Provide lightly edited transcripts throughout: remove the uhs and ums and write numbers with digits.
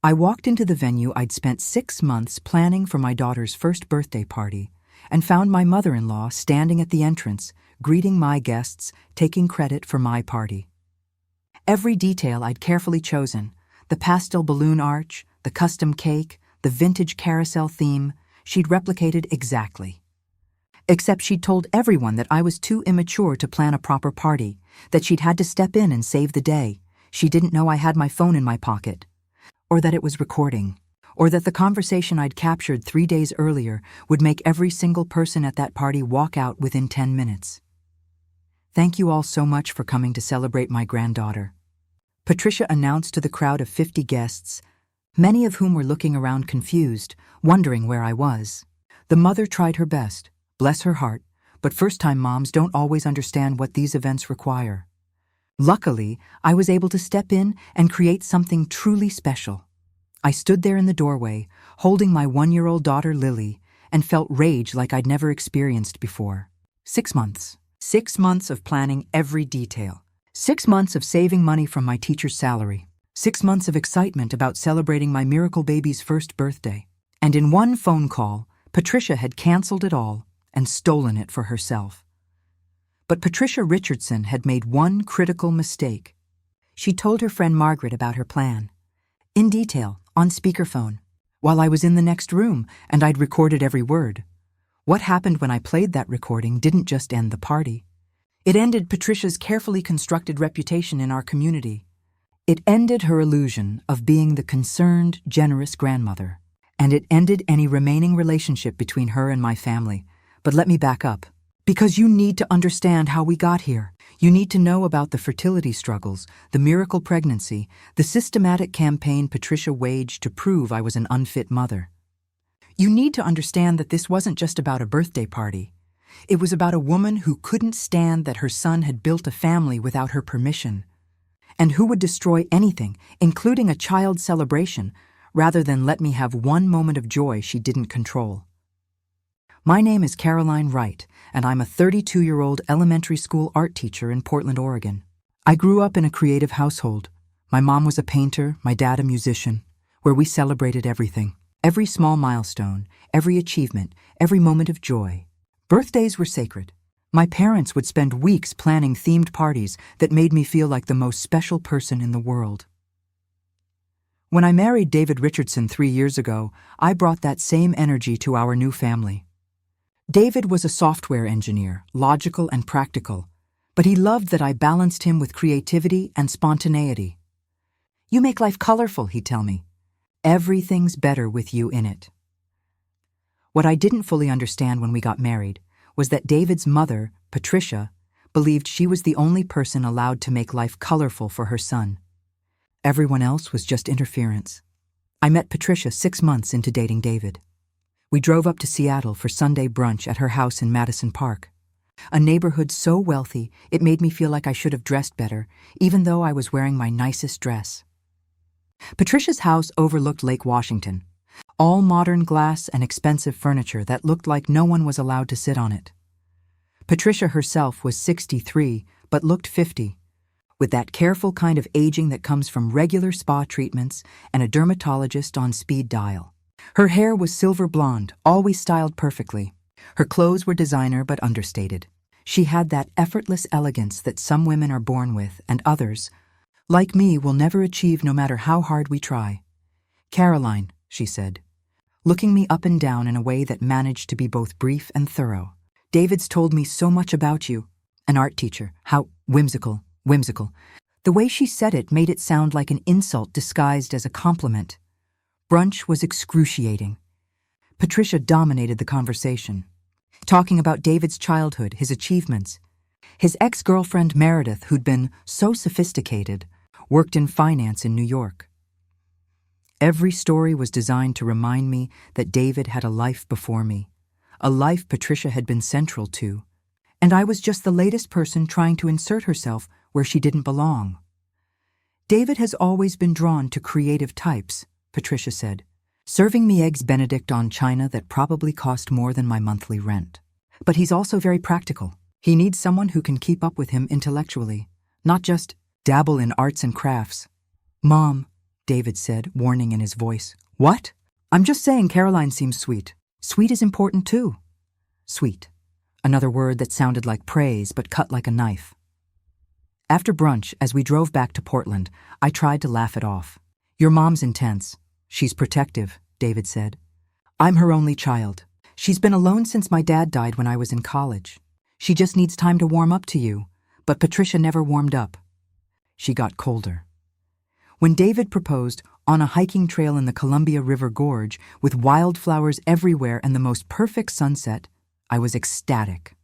I walked into the venue I'd spent 6 months planning for my daughter's first birthday party and found my mother-in-law standing at the entrance, greeting my guests, taking credit for my party. Every detail I'd carefully chosen, the pastel balloon arch, the custom cake, the vintage carousel theme, she'd replicated exactly. Except she'd told everyone that I was too immature to plan a proper party, that she'd had to step in and save the day. She didn't know I had my phone in my pocket, or that it was recording, or that the conversation I'd captured 3 days earlier would make every single person at that party walk out within 10 minutes. Thank you all so much for coming to celebrate my granddaughter, Patricia announced to the crowd of 50 guests, many of whom were looking around confused, wondering where I was. The mother tried her best, bless her heart, but first-time moms don't always understand what these events require. Luckily, I was able to step in and create something truly special. I stood there in the doorway, holding my 1-year-old daughter Lily, and felt rage like I'd never experienced before. 6 months. 6 months of planning every detail. 6 months of saving money from my teacher's salary. 6 months of excitement about celebrating my miracle baby's first birthday. And in one phone call, Patricia had canceled it all and stolen it for herself. But Patricia Richardson had made one critical mistake. She told her friend Margaret about her plan, in detail, on speakerphone, while I was in the next room and I'd recorded every word. What happened when I played that recording didn't just end the party. It ended Patricia's carefully constructed reputation in our community. It ended her illusion of being the concerned, generous grandmother. And it ended any remaining relationship between her and my family. But let me back up. Because you need to understand how we got here. You need to know about the fertility struggles, the miracle pregnancy, the systematic campaign Patricia waged to prove I was an unfit mother. You need to understand that this wasn't just about a birthday party. It was about a woman who couldn't stand that her son had built a family without her permission, and who would destroy anything, including a child's celebration, rather than let me have one moment of joy she didn't control. My name is Caroline Wright, and I'm a 32-year-old elementary school art teacher in Portland, Oregon. I grew up in a creative household. My mom was a painter, my dad a musician, where we celebrated everything. Every small milestone, every achievement, every moment of joy. Birthdays were sacred. My parents would spend weeks planning themed parties that made me feel like the most special person in the world. When I married David Richardson 3 years ago, I brought that same energy to our new family. David was a software engineer, logical and practical, but he loved that I balanced him with creativity and spontaneity. You make life colorful, he'd tell me. Everything's better with you in it. What I didn't fully understand when we got married was that David's mother, Patricia, believed she was the only person allowed to make life colorful for her son. Everyone else was just interference. I met Patricia 6 months into dating David. We drove up to Seattle for Sunday brunch at her house in Madison Park, a neighborhood so wealthy it made me feel like I should have dressed better, even though I was wearing my nicest dress. Patricia's house overlooked Lake Washington, all modern glass and expensive furniture that looked like no one was allowed to sit on it. Patricia herself was 63, but looked 50, with that careful kind of aging that comes from regular spa treatments and a dermatologist on speed dial. Her hair was silver blonde, always styled perfectly. Her clothes were designer but understated. She had that effortless elegance that some women are born with, and others, like me, will never achieve no matter how hard we try. Caroline, she said, looking me up and down in a way that managed to be both brief and thorough. David's told me so much about you. An art teacher. How whimsical. The way she said it made it sound like an insult disguised as a compliment. Brunch was excruciating. Patricia dominated the conversation, talking about David's childhood, his achievements. His ex-girlfriend Meredith, who'd been so sophisticated, worked in finance in New York. Every story was designed to remind me that David had a life before me, a life Patricia had been central to, and I was just the latest person trying to insert herself where she didn't belong. David has always been drawn to creative types, Patricia said, serving me eggs Benedict on china that probably cost more than my monthly rent. But he's also very practical. He needs someone who can keep up with him intellectually, not just dabble in arts and crafts. Mom, David said, warning in his voice. What? I'm just saying Caroline seems sweet. Sweet is important too. Sweet. Another word that sounded like praise but cut like a knife. After brunch, as we drove back to Portland, I tried to laugh it off. Your mom's intense. She's protective, David said. I'm her only child. She's been alone since my dad died when I was in college. She just needs time to warm up to you, but Patricia never warmed up. She got colder. When David proposed on a hiking trail in the Columbia River Gorge with wildflowers everywhere and the most perfect sunset, I was ecstatic.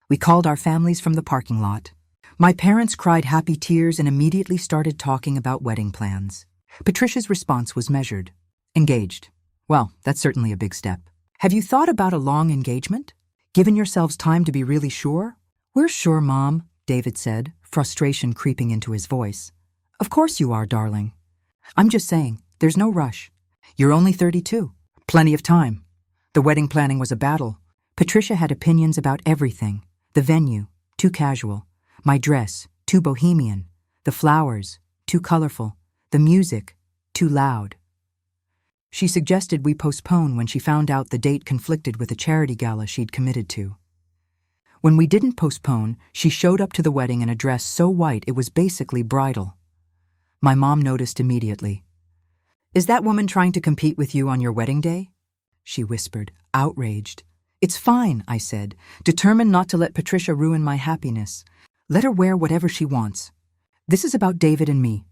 We called our families from the parking lot. My parents cried happy tears and immediately started talking about wedding plans. Patricia's response was measured. Engaged. Well, that's certainly a big step. Have you thought about a long engagement? Given yourselves time to be really sure? We're sure, Mom, David said, frustration creeping into his voice. Of course you are, darling. I'm just saying, there's no rush. You're only 32. Plenty of time. The wedding planning was a battle. Patricia had opinions about everything. The venue, too casual. My dress, too bohemian. The flowers, too colorful. The music, too loud. She suggested we postpone when she found out the date conflicted with a charity gala she'd committed to. When we didn't postpone, she showed up to the wedding in a dress so white it was basically bridal. My mom noticed immediately. Is that woman trying to compete with you on your wedding day? She whispered, outraged. It's fine, I said, determined not to let Patricia ruin my happiness. Let her wear whatever she wants. This is about David and me.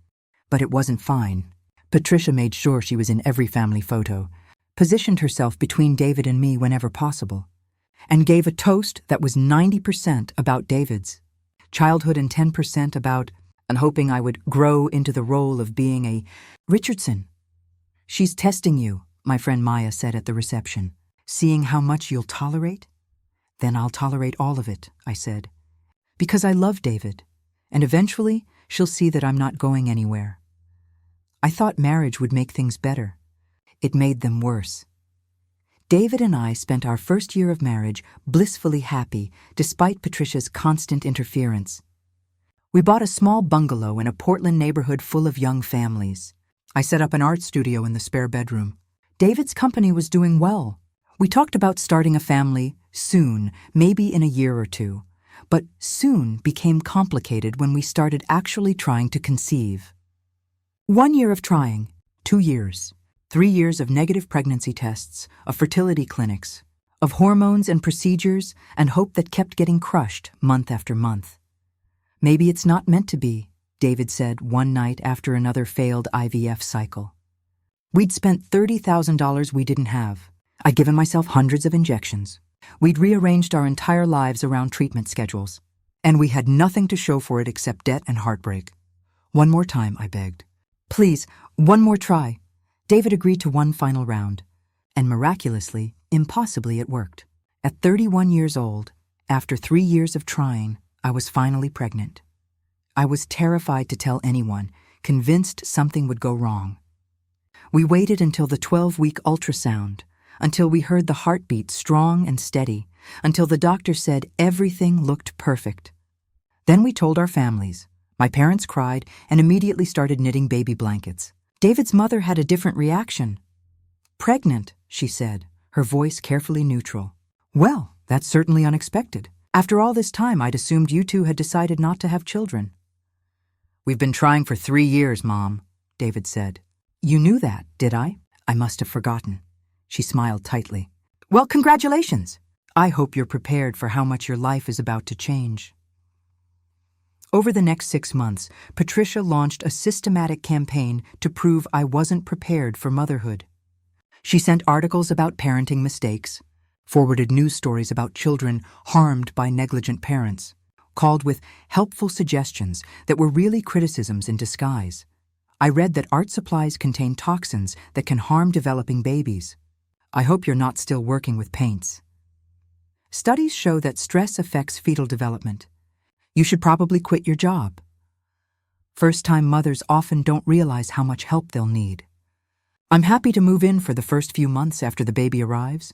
But it wasn't fine. Patricia made sure she was in every family photo, positioned herself between David and me whenever possible, and gave a toast that was 90% about David's, childhood and 10% about, and hoping I would grow into the role of being a Richardson. She's testing you, my friend Maya said at the reception, seeing how much you'll tolerate. Then I'll tolerate all of it, I said, because I love David, and eventually she'll see that I'm not going anywhere. I thought marriage would make things better. It made them worse. David and I spent our first year of marriage blissfully happy despite Patricia's constant interference. We bought a small bungalow in a Portland neighborhood full of young families. I set up an art studio in the spare bedroom. David's company was doing well. We talked about starting a family soon, maybe in a year or two. But soon became complicated when we started actually trying to conceive. 1 year of trying, 2 years, 3 years of negative pregnancy tests, of fertility clinics, of hormones and procedures, and hope that kept getting crushed month after month. Maybe it's not meant to be, David said one night after another failed IVF cycle. We'd spent $30,000 we didn't have. I'd given myself hundreds of injections. We'd rearranged our entire lives around treatment schedules. And we had nothing to show for it except debt and heartbreak. One more time, I begged. Please, one more try. David agreed to one final round. And miraculously, impossibly, it worked. At 31 years old, after 3 years of trying, I was finally pregnant. I was terrified to tell anyone, convinced something would go wrong. We waited until the 12-week ultrasound, until we heard the heartbeat strong and steady, until the doctor said everything looked perfect. Then we told our families. My parents cried and immediately started knitting baby blankets. David's mother had a different reaction. Pregnant, she said, her voice carefully neutral. Well, that's certainly unexpected. After all this time, I'd assumed you two had decided not to have children. We've been trying for 3 years, Mom, David said. You knew that, did I? I must have forgotten. She smiled tightly. Well, congratulations. I hope you're prepared for how much your life is about to change. Over the next 6 months, Patricia launched a systematic campaign to prove I wasn't prepared for motherhood. She sent articles about parenting mistakes, forwarded news stories about children harmed by negligent parents, called with helpful suggestions that were really criticisms in disguise. I read that art supplies contain toxins that can harm developing babies. I hope you're not still working with paints. Studies show that stress affects fetal development. You should probably quit your job. First-time mothers often don't realize how much help they'll need. I'm happy to move in for the first few months after the baby arrives.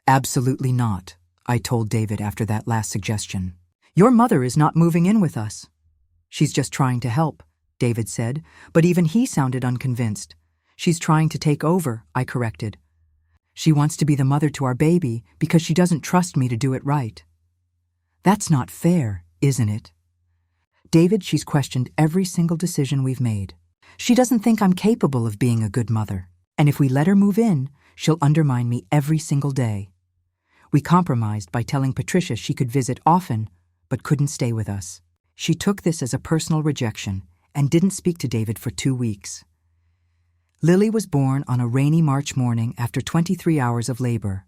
Absolutely not, I told David after that last suggestion. Your mother is not moving in with us. She's just trying to help. David said, but even he sounded unconvinced. She's trying to take over, I corrected. She wants to be the mother to our baby because she doesn't trust me to do it right. That's not fair, isn't it? David, she's questioned every single decision we've made. She doesn't think I'm capable of being a good mother, and if we let her move in, she'll undermine me every single day. We compromised by telling Patricia she could visit often, but couldn't stay with us. She took this as a personal rejection and didn't speak to David for 2 weeks. Lily was born on a rainy March morning after 23 hours of labor.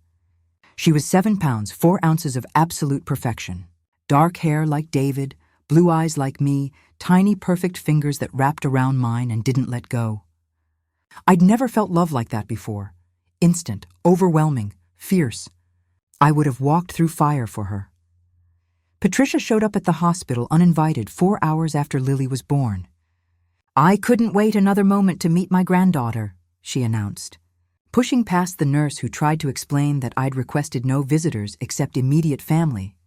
She was 7 pounds, 4 ounces of absolute perfection. Dark hair like David, blue eyes like me, tiny perfect fingers that wrapped around mine and didn't let go. I'd never felt love like that before. Instant, overwhelming, fierce. I would have walked through fire for her. Patricia showed up at the hospital uninvited 4 hours after Lily was born. I couldn't wait another moment to meet my granddaughter, she announced, pushing past the nurse who tried to explain that I'd requested no visitors except immediate family.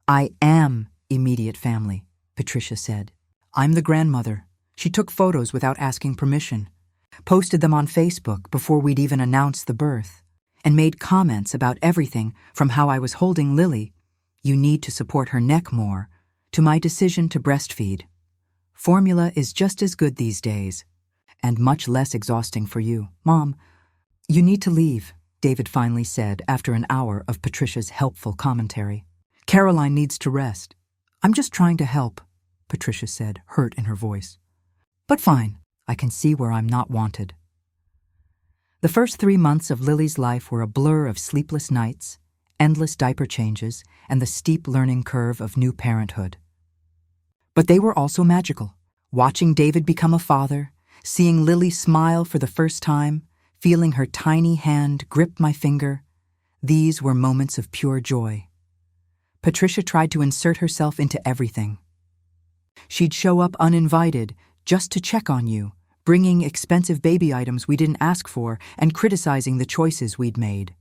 I am immediate family, Patricia said. I'm the grandmother. She took photos without asking permission, posted them on Facebook before we'd even announced the birth, and made comments about everything from how I was holding Lily, you need to support her neck more, to my decision to breastfeed. Formula is just as good these days, and much less exhausting for you. Mom, you need to leave, David finally said after an hour of Patricia's helpful commentary. Caroline needs to rest. I'm just trying to help, Patricia said, hurt in her voice. But fine, I can see where I'm not wanted. The first 3 months of Lily's life were a blur of sleepless nights, endless diaper changes, and the steep learning curve of new parenthood. But they were also magical. Watching David become a father, seeing Lily smile for the first time, feeling her tiny hand grip my finger, these were moments of pure joy. Patricia tried to insert herself into everything. She'd show up uninvited just to check on you, bringing expensive baby items we didn't ask for and criticizing the choices we'd made.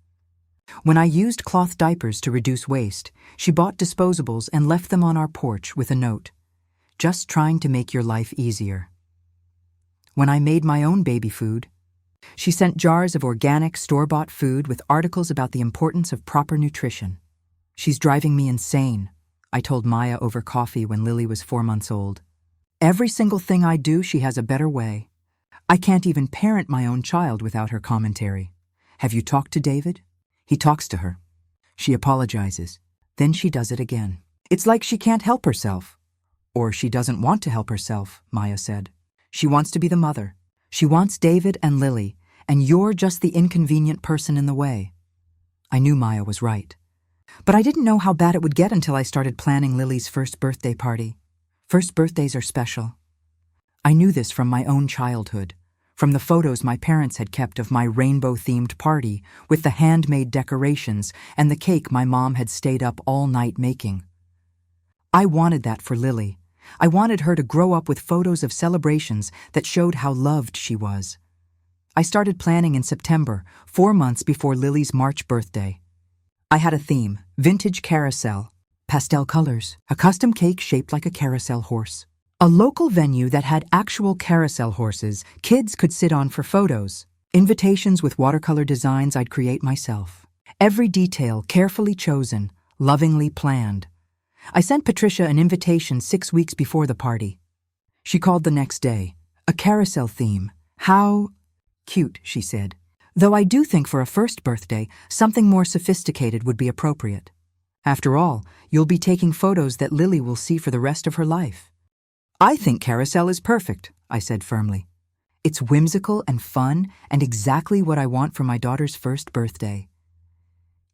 When I used cloth diapers to reduce waste, she bought disposables and left them on our porch with a note. Just trying to make your life easier. When I made my own baby food, she sent jars of organic, store-bought food with articles about the importance of proper nutrition. She's driving me insane, I told Maya over coffee when Lily was 4 months old. Every single thing I do, she has a better way. I can't even parent my own child without her commentary. Have you talked to David? He talks to her. She apologizes. Then she does it again. It's like she can't help herself. Or she doesn't want to help herself, Maya said. She wants to be the mother. She wants David and Lily, and you're just the inconvenient person in the way. I knew Maya was right. But I didn't know how bad it would get until I started planning Lily's first birthday party. First birthdays are special. I knew this from my own childhood, from the photos my parents had kept of my rainbow-themed party with the handmade decorations and the cake my mom had stayed up all night making. I wanted that for Lily. I wanted her to grow up with photos of celebrations that showed how loved she was. I started planning in September, 4 months before Lily's March birthday. I had a theme, vintage carousel, pastel colors, a custom cake shaped like a carousel horse, a local venue that had actual carousel horses kids could sit on for photos, invitations with watercolor designs I'd create myself. Every detail carefully chosen, lovingly planned. I sent Patricia an invitation 6 weeks before the party. She called the next day. A carousel theme. How cute, she said. Though I do think for a first birthday, something more sophisticated would be appropriate. After all, you'll be taking photos that Lily will see for the rest of her life. I think carousel is perfect, I said firmly. It's whimsical and fun and exactly what I want for my daughter's first birthday.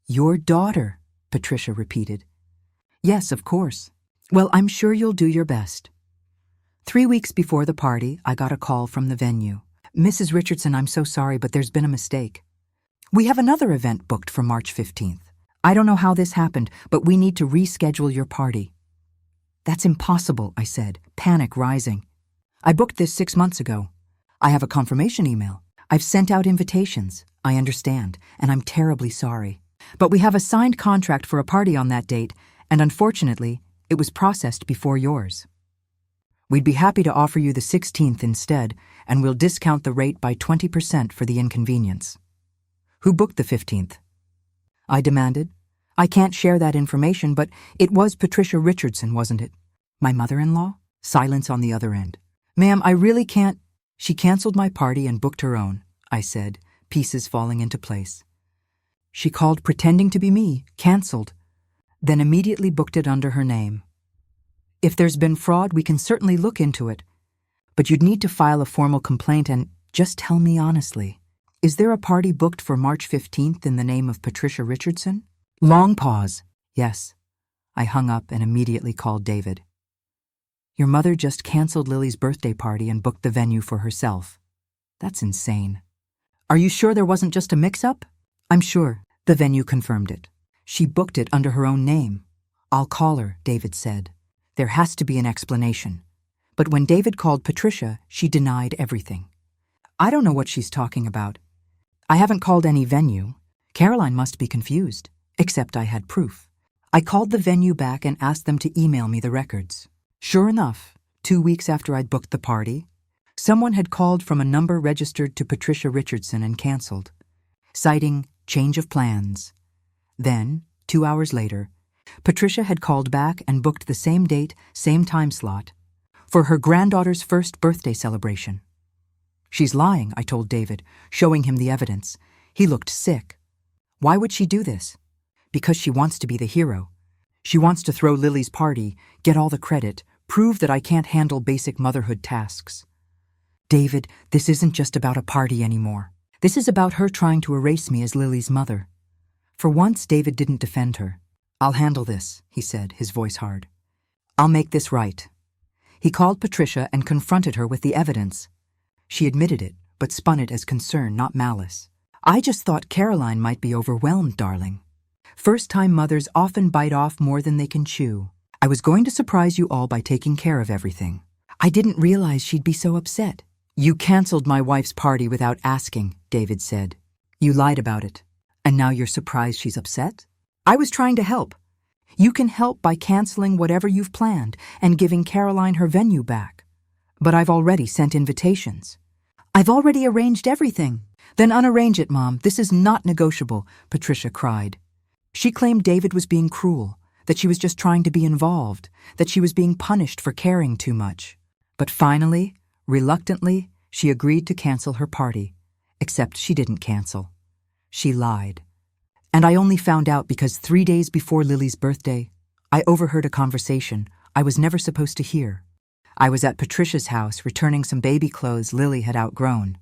Your daughter, Patricia repeated. Yes, of course. Well, I'm sure you'll do your best. 3 weeks before the party, I got a call from the venue. Mrs. Richardson, I'm so sorry, but there's been a mistake. We have another event booked for March 15th. I don't know how this happened, but we need to reschedule your party. That's impossible, I said, panic rising. I booked this 6 months ago. I have a confirmation email. I've sent out invitations. I understand, and I'm terribly sorry. But we have a signed contract for a party on that date, and unfortunately, it was processed before yours. We'd be happy to offer you the 16th instead, and we'll discount the rate by 20% for the inconvenience. Who booked the 15th? I demanded. I can't share that information, but it was Patricia Richardson, wasn't it? My mother-in-law? Silence on the other end. Ma'am, I really can't. She canceled my party and booked her own, I said, pieces falling into place. She called pretending to be me, canceled, then immediately booked it under her name. If there's been fraud, we can certainly look into it. But you'd need to file a formal complaint and just tell me honestly. Is there a party booked for March 15th in the name of Patricia Richardson? Long pause. Yes. I hung up and immediately called David. Your mother just canceled Lily's birthday party and booked the venue for herself. That's insane. Are you sure there wasn't just a mix-up? I'm sure. The venue confirmed it. She booked it under her own name. I'll call her, David said. There has to be an explanation. But when David called Patricia, she denied everything. I don't know what she's talking about. I haven't called any venue. Caroline must be confused, except I had proof. I called the venue back and asked them to email me the records. Sure enough, 2 weeks after I'd booked the party, someone had called from a number registered to Patricia Richardson and canceled, citing change of plans. Then, 2 hours later, Patricia had called back and booked the same date, same time slot, for her granddaughter's first birthday celebration. She's lying, I told David, showing him the evidence. He looked sick. Why would she do this? Because she wants to be the hero. She wants to throw Lily's party, get all the credit, prove that I can't handle basic motherhood tasks. David, this isn't just about a party anymore. This is about her trying to erase me as Lily's mother. For once, David didn't defend her. I'll handle this, he said, his voice hard. I'll make this right. He called Patricia and confronted her with the evidence. She admitted it, but spun it as concern, not malice. I just thought Caroline might be overwhelmed, darling. First-time mothers often bite off more than they can chew. I was going to surprise you all by taking care of everything. I didn't realize she'd be so upset. You canceled my wife's party without asking, David said. You lied about it. And now you're surprised she's upset? I was trying to help. You can help by canceling whatever you've planned and giving Caroline her venue back. But I've already sent invitations. I've already arranged everything. Then unarrange it, Mom. This is not negotiable, Patricia cried. She claimed David was being cruel, that she was just trying to be involved, that she was being punished for caring too much. But finally, reluctantly, she agreed to cancel her party. Except she didn't cancel. She lied. And I only found out because 3 days before Lily's birthday, I overheard a conversation I was never supposed to hear. I was at Patricia's house returning some baby clothes Lily had outgrown.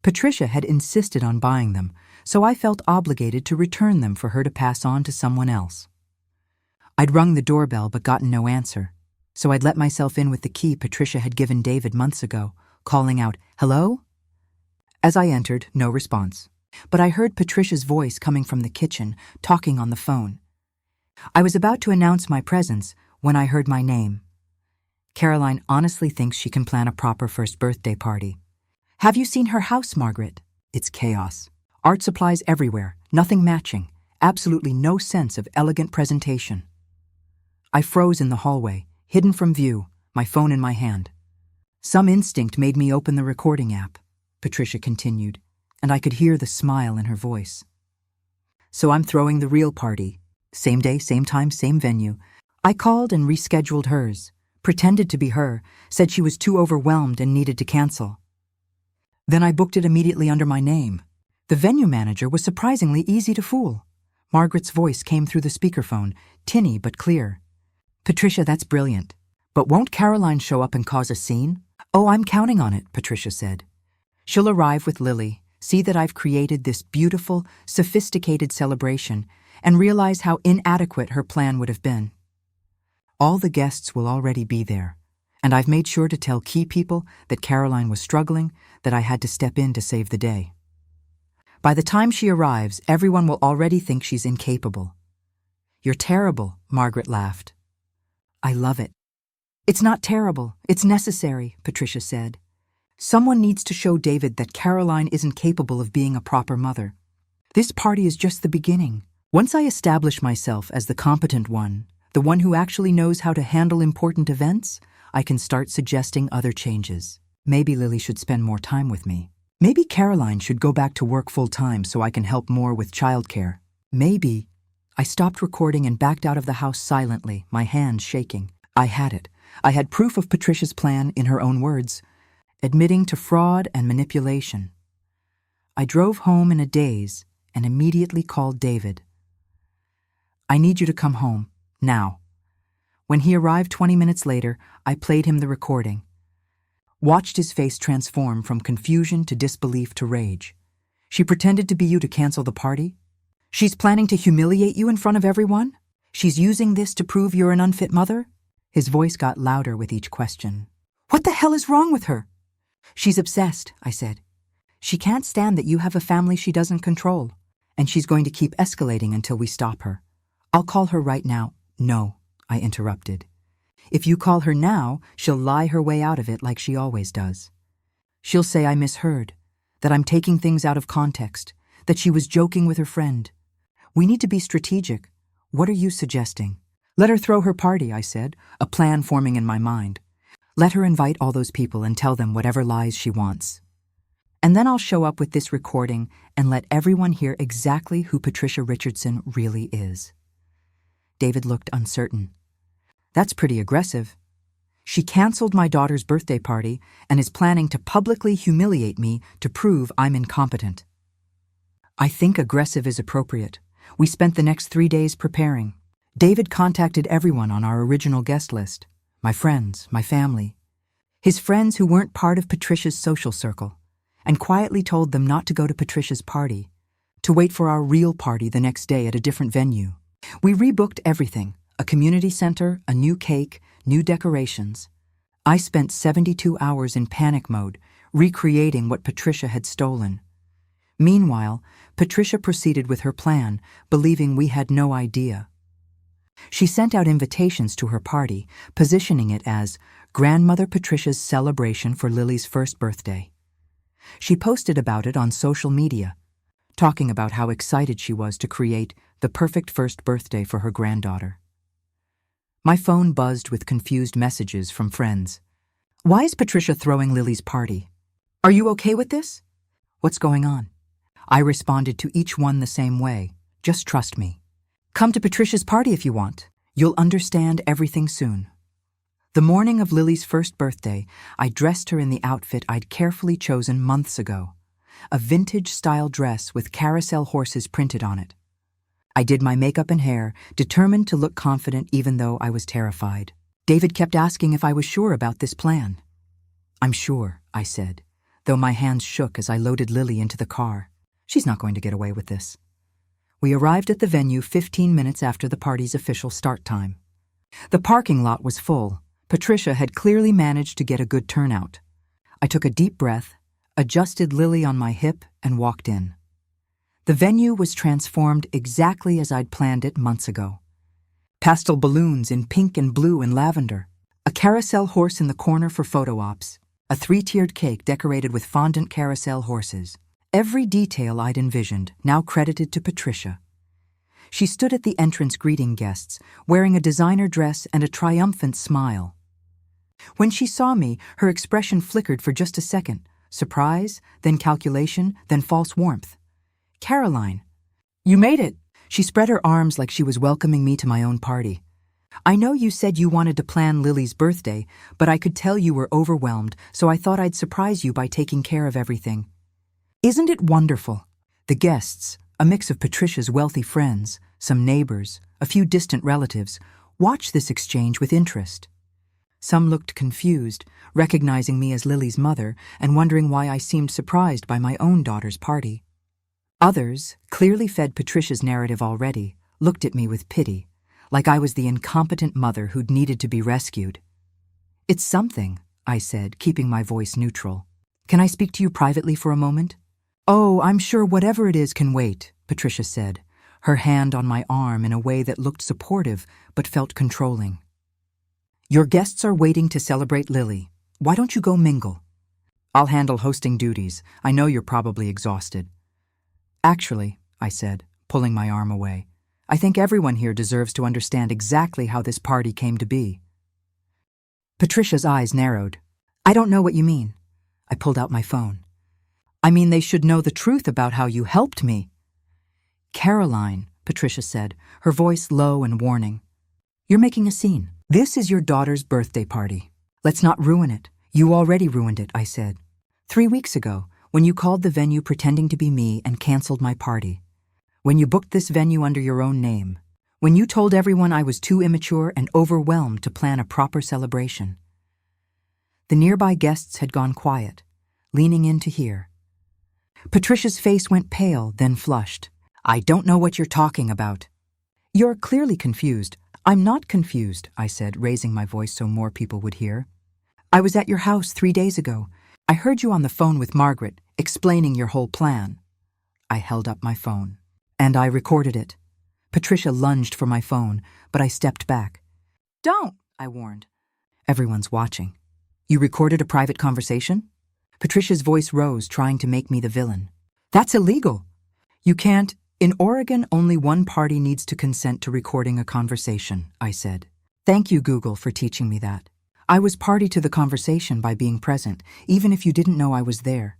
Patricia had insisted on buying them, so I felt obligated to return them for her to pass on to someone else. I'd rung the doorbell but gotten no answer, so I'd let myself in with the key Patricia had given David months ago, calling out, "Hello?" As I entered, no response, but I heard Patricia's voice coming from the kitchen, talking on the phone. I was about to announce my presence when I heard my name. Caroline honestly thinks she can plan a proper first birthday party. Have you seen her house, Margaret? It's chaos. Art supplies everywhere, nothing matching, absolutely no sense of elegant presentation. I froze in the hallway, hidden from view, my phone in my hand. Some instinct made me open the recording app, Patricia continued, and I could hear the smile in her voice. So I'm throwing the real party. Same day, same time, same venue. I called and rescheduled hers, pretended to be her, said she was too overwhelmed and needed to cancel. Then I booked it immediately under my name. The venue manager was surprisingly easy to fool. Margaret's voice came through the speakerphone, tinny but clear. Patricia, that's brilliant. But won't Caroline show up and cause a scene? Oh, I'm counting on it, Patricia said. She'll arrive with Lily, see that I've created this beautiful, sophisticated celebration, and realize how inadequate her plan would have been. All the guests will already be there, and I've made sure to tell key people that Caroline was struggling, that I had to step in to save the day. By the time she arrives, everyone will already think she's incapable. You're terrible, Margaret laughed. I love it. It's not terrible, it's necessary, Patricia said. Someone needs to show David that Caroline isn't capable of being a proper mother. This party is just the beginning. Once I establish myself as the competent one, the one who actually knows how to handle important events, I can start suggesting other changes. Maybe Lily should spend more time with me. Maybe Caroline should go back to work full-time so I can help more with childcare. Maybe. I stopped recording and backed out of the house silently, my hands shaking. I had it. I had proof of Patricia's plan in her own words, admitting to fraud and manipulation. I drove home in a daze and immediately called David. I need you to come home, now. When he arrived 20 minutes later, I played him the recording. Watched his face transform from confusion to disbelief to rage. She pretended to be you to cancel the party? She's planning to humiliate you in front of everyone? She's using this to prove you're an unfit mother? His voice got louder with each question. What the hell is wrong with her? She's obsessed, I said. She can't stand that you have a family she doesn't control, and she's going to keep escalating until we stop her. I'll call her right now. No, I interrupted. If you call her now, she'll lie her way out of it like she always does. She'll say I misheard, that I'm taking things out of context, that she was joking with her friend. We need to be strategic. What are you suggesting? Let her throw her party, I said, a plan forming in my mind. Let her invite all those people and tell them whatever lies she wants. And then I'll show up with this recording and let everyone hear exactly who Patricia Richardson really is. David looked uncertain. That's pretty aggressive. She canceled my daughter's birthday party and is planning to publicly humiliate me to prove I'm incompetent. I think aggressive is appropriate. We spent the next 3 days preparing. David contacted everyone on our original guest list. My friends, my family. His friends who weren't part of Patricia's social circle, and quietly told them not to go to Patricia's party, to wait for our real party the next day at a different venue. We rebooked everything. A community center, a new cake, new decorations. I spent 72 hours in panic mode, recreating what Patricia had stolen. Meanwhile, Patricia proceeded with her plan, believing we had no idea. She sent out invitations to her party, positioning it as Grandmother Patricia's celebration for Lily's first birthday. She posted about it on social media, talking about how excited she was to create the perfect first birthday for her granddaughter. My phone buzzed with confused messages from friends. Why is Patricia throwing Lily's party? Are you okay with this? What's going on? I responded to each one the same way. Just trust me. Come to Patricia's party if you want. You'll understand everything soon. The morning of Lily's first birthday, I dressed her in the outfit I'd carefully chosen months ago. A vintage-style dress with carousel horses printed on it. I did my makeup and hair, determined to look confident even though I was terrified. David kept asking if I was sure about this plan. I'm sure, I said, though my hands shook as I loaded Lily into the car. She's not going to get away with this. We arrived at the venue 15 minutes after the party's official start time. The parking lot was full. Patricia had clearly managed to get a good turnout. I took a deep breath, adjusted Lily on my hip, and walked in. The venue was transformed exactly as I'd planned it months ago. Pastel balloons in pink and blue and lavender, a carousel horse in the corner for photo ops, a 3-tiered cake decorated with fondant carousel horses. Every detail I'd envisioned, now credited to Patricia. She stood at the entrance greeting guests, wearing a designer dress and a triumphant smile. When she saw me, her expression flickered for just a second. Surprise, then calculation, then false warmth. Caroline, you made it. She spread her arms like she was welcoming me to my own party. I know you said you wanted to plan Lily's birthday, but I could tell you were overwhelmed, so I thought I'd surprise you by taking care of everything. Isn't it wonderful? The guests, a mix of Patricia's wealthy friends, some neighbors, a few distant relatives, watched this exchange with interest. Some looked confused, recognizing me as Lily's mother and wondering why I seemed surprised by my own daughter's party. Others, clearly fed Patricia's narrative already, looked at me with pity, like I was the incompetent mother who'd needed to be rescued. It's something, I said, keeping my voice neutral. Can I speak to you privately for a moment? Oh, I'm sure whatever it is can wait, Patricia said, her hand on my arm in a way that looked supportive but felt controlling. Your guests are waiting to celebrate Lily. Why don't you go mingle? I'll handle hosting duties. I know you're probably exhausted. Actually, I said, pulling my arm away, I think everyone here deserves to understand exactly how this party came to be. Patricia's eyes narrowed. I don't know what you mean. I pulled out my phone. I mean, they should know the truth about how you helped me. Caroline, Patricia said, her voice low and warning. You're making a scene. This is your daughter's birthday party. Let's not ruin it. You already ruined it, I said. 3 weeks ago, when you called the venue pretending to be me and canceled my party. When you booked this venue under your own name. When you told everyone I was too immature and overwhelmed to plan a proper celebration. The nearby guests had gone quiet, leaning in to hear. Patricia's face went pale, then flushed. I don't know what you're talking about. You're clearly confused. I'm not confused, I said, raising my voice so more people would hear. I was at your house 3 days ago. I heard you on the phone with Margaret, explaining your whole plan. I held up my phone. And I recorded it. Patricia lunged for my phone, but I stepped back. Don't, I warned. Everyone's watching. You recorded a private conversation? Patricia's voice rose, trying to make me the villain. That's illegal. You can't. In Oregon, only one party needs to consent to recording a conversation, I said. Thank you, Google, for teaching me that. I was party to the conversation by being present, even if you didn't know I was there.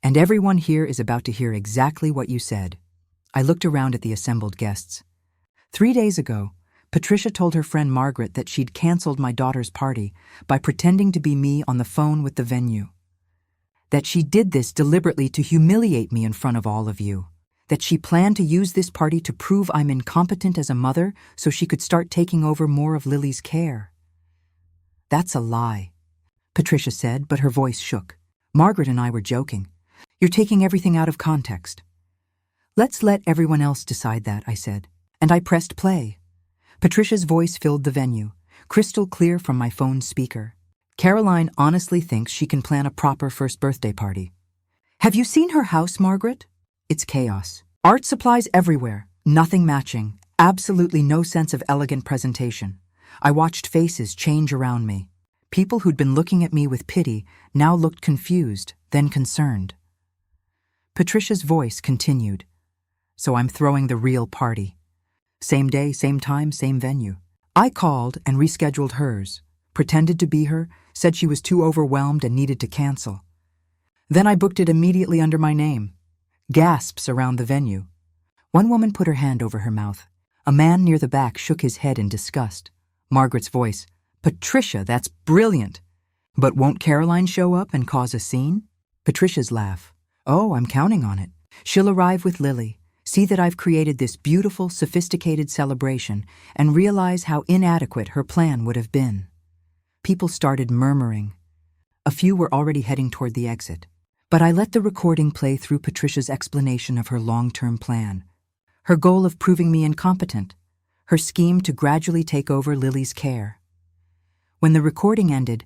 And everyone here is about to hear exactly what you said. I looked around at the assembled guests. 3 days ago, Patricia told her friend Margaret that she'd canceled my daughter's party by pretending to be me on the phone with the venue. That she did this deliberately to humiliate me in front of all of you. That she planned to use this party to prove I'm incompetent as a mother so she could start taking over more of Lily's care. That's a lie, Patricia said, but her voice shook. Margaret and I were joking. You're taking everything out of context. Let's let everyone else decide that, I said. And I pressed play. Patricia's voice filled the venue, crystal clear from my phone's speaker. Caroline honestly thinks she can plan a proper first birthday party. Have you seen her house, Margaret? It's chaos. Art supplies everywhere, nothing matching, absolutely no sense of elegant presentation. I watched faces change around me. People who'd been looking at me with pity now looked confused, then concerned. Patricia's voice continued. So I'm throwing the real party. Same day, same time, same venue. I called and rescheduled hers, pretended to be her, said she was too overwhelmed and needed to cancel. Then I booked it immediately under my name. Gasps around the venue. One woman put her hand over her mouth. A man near the back shook his head in disgust. Margaret's voice, Patricia, that's brilliant. But won't Caroline show up and cause a scene? Patricia's laugh. Oh, I'm counting on it. She'll arrive with Lily, see that I've created this beautiful, sophisticated celebration, and realize how inadequate her plan would have been. People started murmuring. A few were already heading toward the exit. But I let the recording play through Patricia's explanation of her long-term plan. Her goal of proving me incompetent. Her scheme to gradually take over Lily's care. When the recording ended,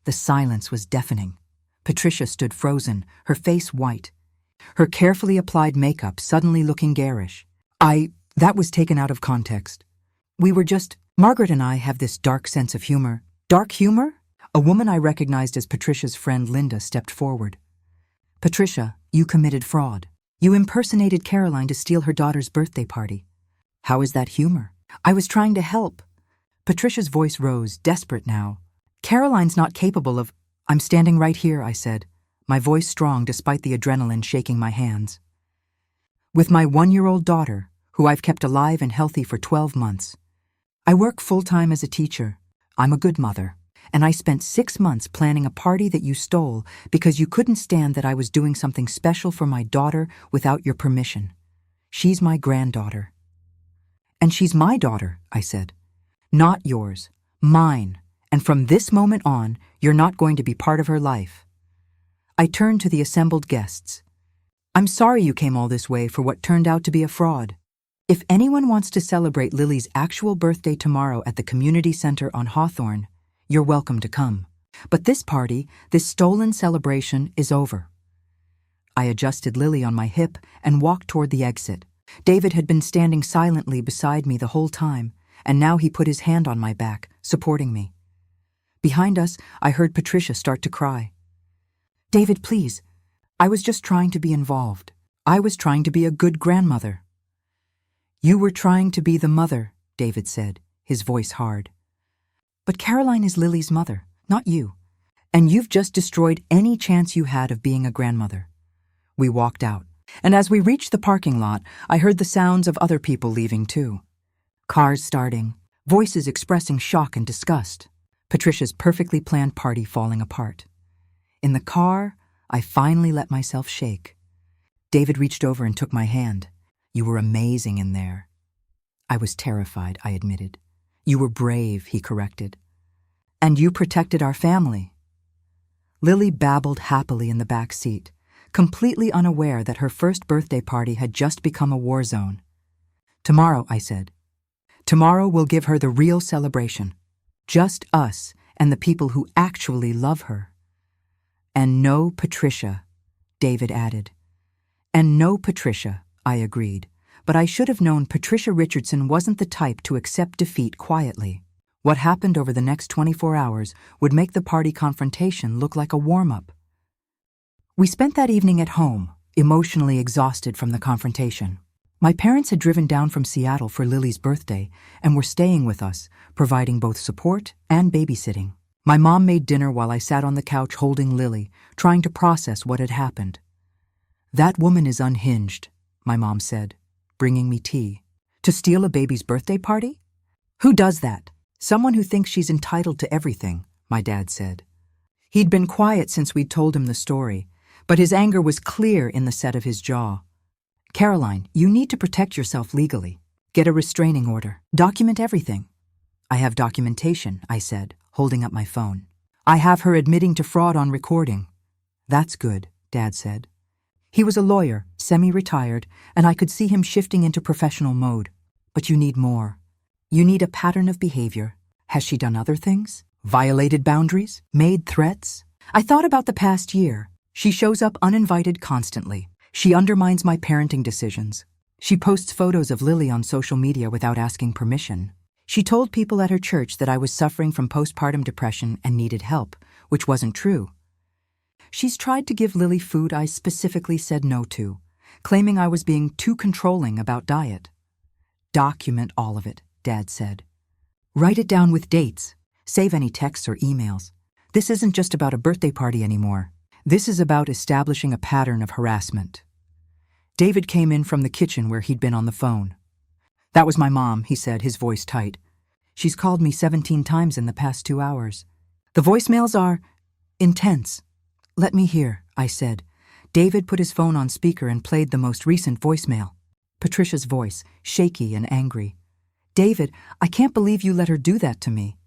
the silence was deafening. Patricia stood frozen, her face white. Her carefully applied makeup suddenly looking garish. That was taken out of context. Margaret and I have this dark sense of humor. Dark humor? A woman I recognized as Patricia's friend Linda stepped forward. Patricia, you committed fraud. You impersonated Caroline to steal her daughter's birthday party. How is that humor? I was trying to help. Patricia's voice rose, desperate now. Caroline's not capable of... I'm standing right here, I said, my voice strong despite the adrenaline shaking my hands. With my 1-year-old daughter, who I've kept alive and healthy for 12 months. I work full-time as a teacher. I'm a good mother. And I spent 6 months planning a party that you stole because you couldn't stand that I was doing something special for my daughter without your permission. She's my granddaughter. And she's my daughter, I said. Not yours, mine. And from this moment on, you're not going to be part of her life. I turned to the assembled guests. I'm sorry you came all this way for what turned out to be a fraud. If anyone wants to celebrate Lily's actual birthday tomorrow at the community center on Hawthorne, you're welcome to come. But this party, this stolen celebration, is over. I adjusted Lily on my hip and walked toward the exit. David had been standing silently beside me the whole time, and now he put his hand on my back, supporting me. Behind us, I heard Patricia start to cry. David, please. I was just trying to be involved. I was trying to be a good grandmother. You were trying to be the mother, David said, his voice hard. But Caroline is Lily's mother, not you. And you've just destroyed any chance you had of being a grandmother. We walked out, and as we reached the parking lot, I heard the sounds of other people leaving too. Cars starting, voices expressing shock and disgust. Patricia's perfectly planned party falling apart. In the car, I finally let myself shake. David reached over and took my hand. You were amazing in there. I was terrified, I admitted. You were brave, he corrected. And you protected our family. Lily babbled happily in the back seat, completely unaware that her first birthday party had just become a war zone. Tomorrow, I said. Tomorrow we'll give her the real celebration. Just us and the people who actually love her. And no Patricia, David added. And no Patricia, I agreed, but I should have known Patricia Richardson wasn't the type to accept defeat quietly. What happened over the next 24 hours would make the party confrontation look like a warm-up. We spent that evening at home, emotionally exhausted from the confrontation. My parents had driven down from Seattle for Lily's birthday and were staying with us, providing both support and babysitting. My mom made dinner while I sat on the couch holding Lily, trying to process what had happened. That woman is unhinged, my mom said, bringing me tea. To steal a baby's birthday party? Who does that? Someone who thinks she's entitled to everything, my dad said. He'd been quiet since we'd told him the story, but his anger was clear in the set of his jaw. Caroline, you need to protect yourself legally. Get a restraining order. Document everything. I have documentation, I said, holding up my phone. I have her admitting to fraud on recording. That's good, Dad said. He was a lawyer, semi-retired, and I could see him shifting into professional mode. But you need more. You need a pattern of behavior. Has she done other things? Violated boundaries? Made threats? I thought about the past year. She shows up uninvited constantly. She undermines my parenting decisions. She posts photos of Lily on social media without asking permission. She told people at her church that I was suffering from postpartum depression and needed help, which wasn't true. She's tried to give Lily food I specifically said no to, claiming I was being too controlling about diet. Document all of it, Dad said. Write it down with dates. Save any texts or emails. This isn't just about a birthday party anymore. This is about establishing a pattern of harassment. David came in from the kitchen where he'd been on the phone. That was my mom, he said, his voice tight. She's called me 17 times in the past 2 hours. The voicemails are intense. Let me hear, I said. David put his phone on speaker and played the most recent voicemail. Patricia's voice, shaky and angry. David, I can't believe you let her do that to me.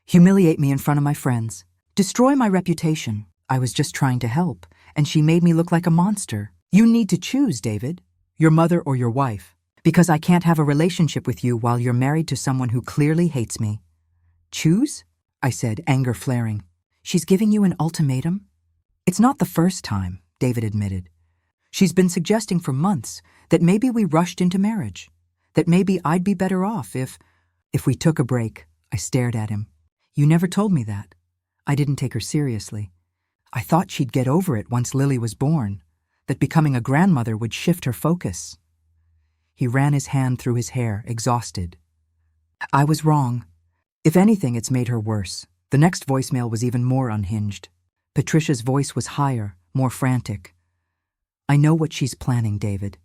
Humiliate me in front of my friends. Destroy my reputation. I was just trying to help, and she made me look like a monster. You need to choose, David. Your mother or your wife. Because I can't have a relationship with you while you're married to someone who clearly hates me. Choose? I said, anger flaring. She's giving you an ultimatum? It's not the first time, David admitted. She's been suggesting for months that maybe we rushed into marriage. That maybe I'd be better off if we took a break. I stared at him. You never told me that. I didn't take her seriously. I thought she'd get over it once Lily was born, that becoming a grandmother would shift her focus. He ran his hand through his hair, exhausted. I was wrong. If anything, it's made her worse. The next voicemail was even more unhinged. Patricia's voice was higher, more frantic. I know what she's planning, David.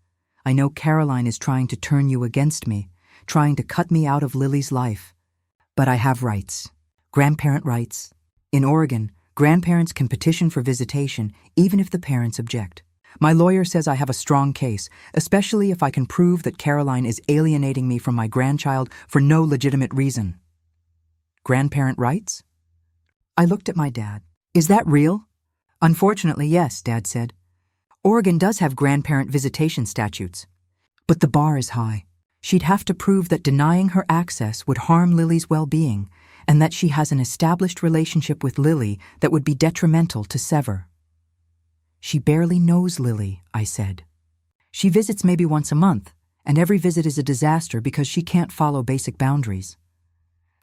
I know Caroline is trying to turn you against me, trying to cut me out of Lily's life. But I have rights. Grandparent rights. In Oregon, grandparents can petition for visitation even if the parents object. My lawyer says I have a strong case, especially if I can prove that Caroline is alienating me from my grandchild for no legitimate reason. Grandparent rights? I looked at my dad. Is that real? Unfortunately, yes, Dad said. Oregon does have grandparent visitation statutes. But the bar is high. She'd have to prove that denying her access would harm Lily's well-being, and that she has an established relationship with Lily that would be detrimental to sever. She barely knows Lily, I said. She visits maybe once a month, and every visit is a disaster because she can't follow basic boundaries.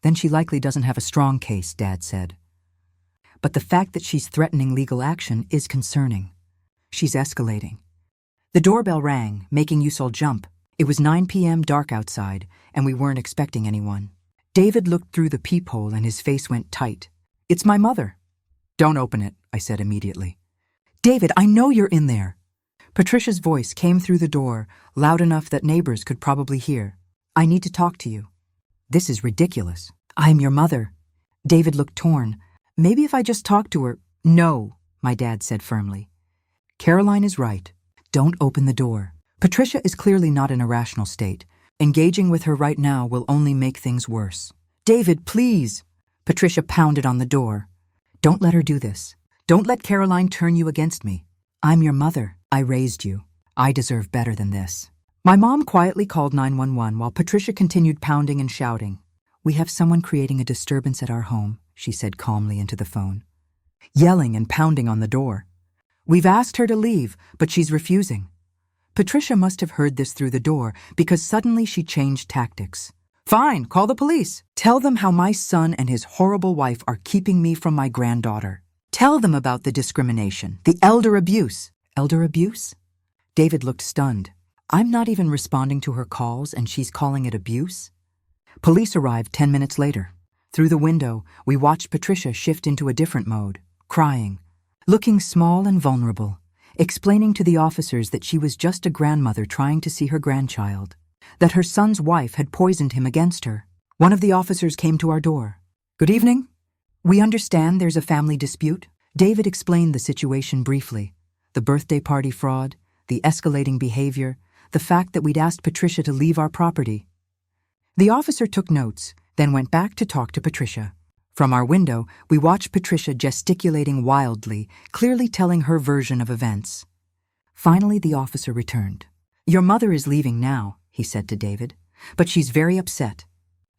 Then she likely doesn't have a strong case, Dad said. But the fact that she's threatening legal action is concerning. She's escalating. The doorbell rang, making us all jump. It was 9 p.m., dark outside, and we weren't expecting anyone. David looked through the peephole and his face went tight. "It's my mother." "Don't open it," I said immediately. "David, I know you're in there." Patricia's voice came through the door, loud enough that neighbors could probably hear. "I need to talk to you." "This is ridiculous. I'm your mother." David looked torn. "Maybe if I just talk to her—" "No," my dad said firmly. "Caroline is right. Don't open the door. Patricia is clearly not in a rational state. Engaging with her right now will only make things worse." "David, please!" Patricia pounded on the door. "Don't let her do this. Don't let Caroline turn you against me. I'm your mother. I raised you. I deserve better than this." My mom quietly called 911 while Patricia continued pounding and shouting. "We have someone creating a disturbance at our home," she said calmly into the phone. Yelling and pounding on the door. "We've asked her to leave, but she's refusing." Patricia must have heard this through the door because suddenly she changed tactics. "Fine, call the police. Tell them how my son and his horrible wife are keeping me from my granddaughter. Tell them about the discrimination, the elder abuse." "Elder abuse?" David looked stunned. "I'm not even responding to her calls and she's calling it abuse?" Police arrived 10 minutes later. Through the window, we watched Patricia shift into a different mode, crying, looking small and vulnerable, explaining to the officers that she was just a grandmother trying to see her grandchild, that her son's wife had poisoned him against her. One of the officers came to our door. "Good evening. We understand there's a family dispute." David explained the situation briefly. The birthday party fraud, the escalating behavior, the fact that we'd asked Patricia to leave our property. The officer took notes, then went back to talk to Patricia. From our window, we watched Patricia gesticulating wildly, clearly telling her version of events. Finally, the officer returned. "Your mother is leaving now," he said to David, "but she's very upset.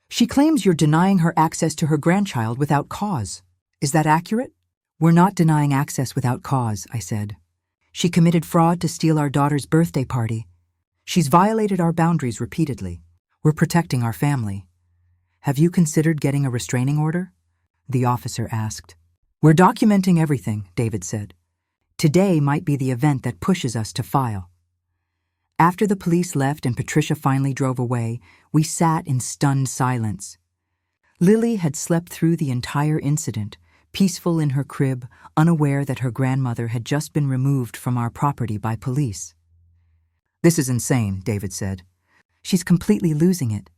She claims you're denying her access to her grandchild without cause. Is that accurate?" "We're not denying access without cause," I said. "She committed fraud to steal our daughter's birthday party. She's violated our boundaries repeatedly. We're protecting our family." "Have you considered getting a restraining order?" the officer asked. "We're documenting everything," David said. "Today might be the event that pushes us to file." After the police left and Patricia finally drove away, we sat in stunned silence. Lily had slept through the entire incident, peaceful in her crib, unaware that her grandmother had just been removed from our property by police. "This is insane," David said. "She's completely losing it."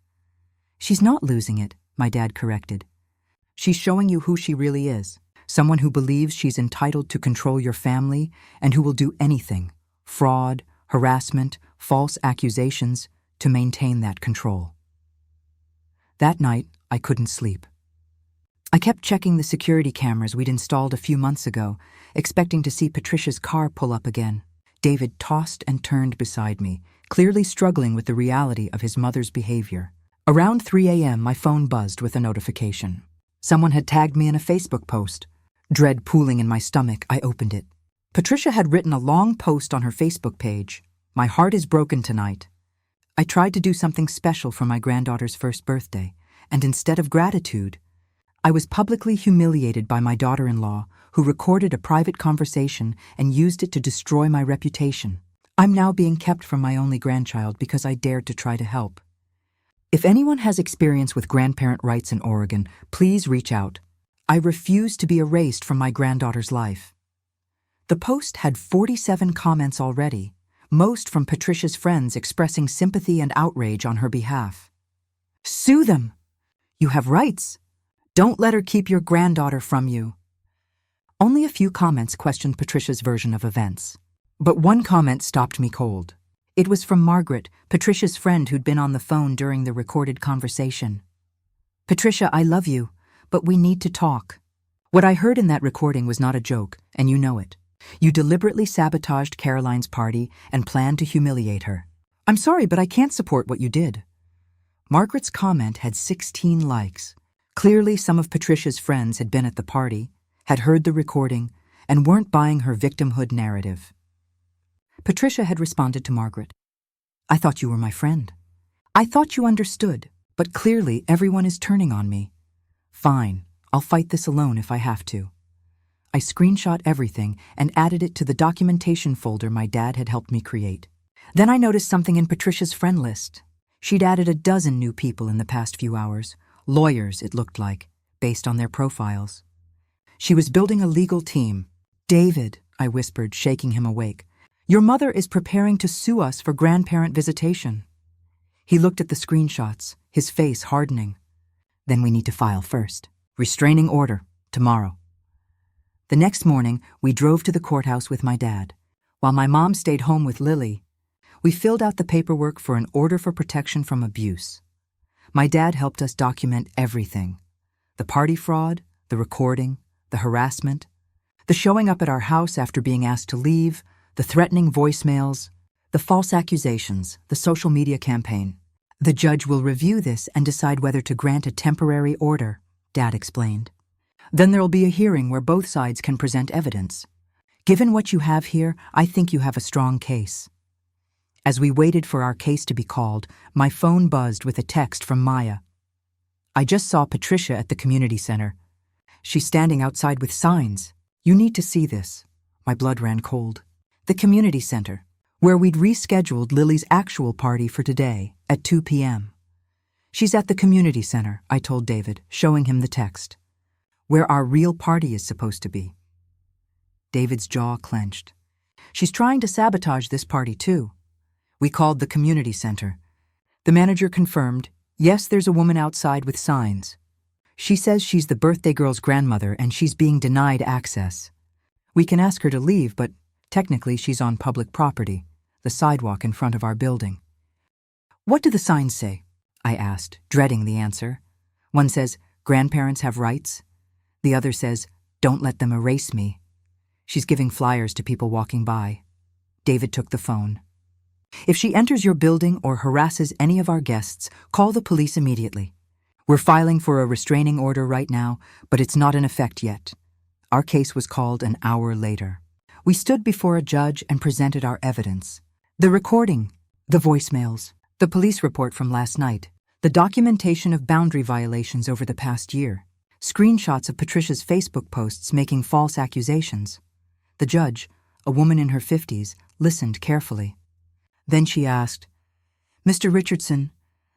"She's not losing it," my dad corrected. "She's showing you who she really is, someone who believes she's entitled to control your family and who will do anything, fraud, harassment, false accusations, to maintain that control." That night, I couldn't sleep. I kept checking the security cameras we'd installed a few months ago, expecting to see Patricia's car pull up again. David tossed and turned beside me, clearly struggling with the reality of his mother's behavior. Around 3 a.m., my phone buzzed with a notification. Someone had tagged me in a Facebook post. Dread pooling in my stomach, I opened it. Patricia had written a long post on her Facebook page. "My heart is broken tonight. I tried to do something special for my granddaughter's first birthday, and instead of gratitude, I was publicly humiliated by my daughter-in-law, who recorded a private conversation and used it to destroy my reputation. I'm now being kept from my only grandchild because I dared to try to help. If anyone has experience with grandparent rights in Oregon, please reach out. I refuse to be erased from my granddaughter's life." The post had 47 comments already, most from Patricia's friends expressing sympathy and outrage on her behalf. "Sue them! You have rights! Don't let her keep your granddaughter from you." Only a few comments questioned Patricia's version of events. But one comment stopped me cold. It was from Margaret, Patricia's friend who'd been on the phone during the recorded conversation. "Patricia, I love you, but we need to talk. What I heard in that recording was not a joke, and you know it. You deliberately sabotaged Caroline's party and planned to humiliate her. I'm sorry, but I can't support what you did." Margaret's comment had 16 likes. Clearly, some of Patricia's friends had been at the party, had heard the recording, and weren't buying her victimhood narrative. Patricia had responded to Margaret. "I thought you were my friend. I thought you understood, but clearly everyone is turning on me. Fine, I'll fight this alone if I have to." I screenshot everything and added it to the documentation folder my dad had helped me create. Then I noticed something in Patricia's friend list. She'd added a dozen new people in the past few hours, Lawyers, it looked like, based on their profiles. She was building a legal team. "David," I whispered, shaking him awake, "your mother is preparing to sue us for grandparent visitation." He looked at the screenshots, his face hardening. "Then we need to file first. Restraining order, tomorrow." The next morning, we drove to the courthouse with my dad. While my mom stayed home with Lily, we filled out the paperwork for an order for protection from abuse. My dad helped us document everything: the party fraud, the recording, the harassment, the showing up at our house after being asked to leave, the threatening voicemails, the false accusations, the social media campaign. "The judge will review this and decide whether to grant a temporary order," Dad explained. "Then there'll be a hearing where both sides can present evidence. Given what you have here, I think you have a strong case." As we waited for our case to be called, my phone buzzed with a text from Maya. "I just saw Patricia at the community center. She's standing outside with signs. You need to see this." My blood ran cold. The community center, where we'd rescheduled Lily's actual party for today at 2 p.m. "She's at the community center," I told David, showing him the text. "Where our real party is supposed to be." David's jaw clenched. "She's trying to sabotage this party too." We called the community center. The manager confirmed, "Yes, there's a woman outside with signs. She says she's the birthday girl's grandmother and she's being denied access. We can ask her to leave, but technically she's on public property, the sidewalk in front of our building." "What do the signs say?" I asked, dreading the answer. One says, "Grandparents have rights." The other says, "Don't let them erase me." She's giving flyers to people walking by. David took the phone. "If she enters your building or harasses any of our guests, call the police immediately. We're filing for a restraining order right now, but it's not in effect yet." Our case was called an hour later. We stood before a judge and presented our evidence. The recording, the voicemails, the police report from last night, the documentation of boundary violations over the past year, screenshots of Patricia's Facebook posts making false accusations. The judge, a woman in her 50s, listened carefully. Then she asked, "Mr. Richardson,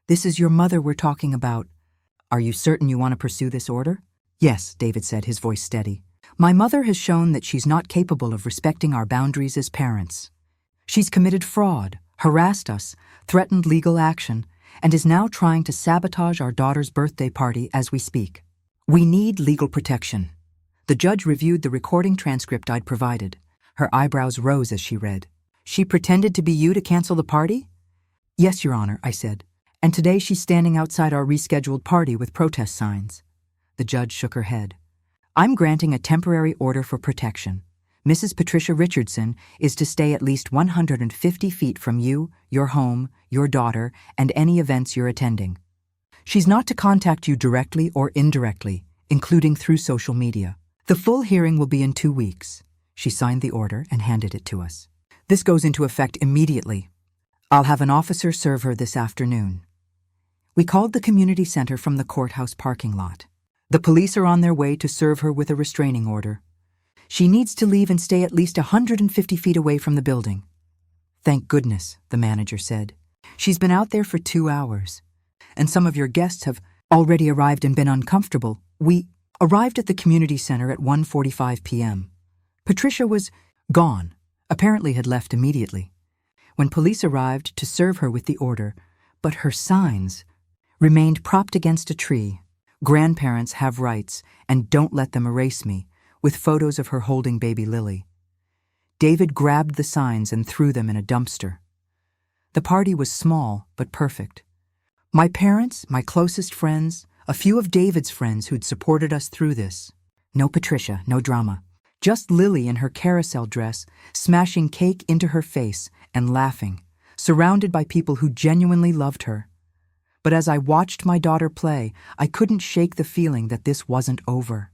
this is your mother we're talking about. Are you certain you want to pursue this order?" "Yes," David said, his voice steady. "My mother has shown that she's not capable of respecting our boundaries as parents. She's committed fraud, harassed us, threatened legal action, and is now trying to sabotage our daughter's birthday party as we speak. We need legal protection." The judge reviewed the recording transcript I'd provided. Her eyebrows rose as she read. "She pretended to be you to cancel the party?" "Yes, Your Honor," I said. "And today she's standing outside our rescheduled party with protest signs." The judge shook her head. "I'm granting a temporary order for protection. Mrs. Patricia Richardson is to stay at least 150 feet from you, your home, your daughter, and any events you're attending. She's not to contact you directly or indirectly, including through social media. The full hearing will be in 2 weeks." She signed the order and handed it to us. "This goes into effect immediately. I'll have an officer serve her this afternoon." We called the community center from the courthouse parking lot. "The police are on their way to serve her with a restraining order. She needs to leave and stay at least 150 feet away from the building." "Thank goodness," the manager said. "She's been out there for 2 hours. And some of your guests have already arrived and been uncomfortable." We arrived at the community center at 1:45 p.m. Patricia was gone, apparently had left immediately. When police arrived to serve her with the order, but her signs remained propped against a tree. "Grandparents have rights, and don't let them erase me," with photos of her holding baby Lily. David grabbed the signs and threw them in a dumpster. The party was small but perfect. My parents, my closest friends, a few of David's friends who'd supported us through this. No Patricia, no drama. Just Lily in her carousel dress, smashing cake into her face and laughing, surrounded by people who genuinely loved her. But as I watched my daughter play, I couldn't shake the feeling that this wasn't over.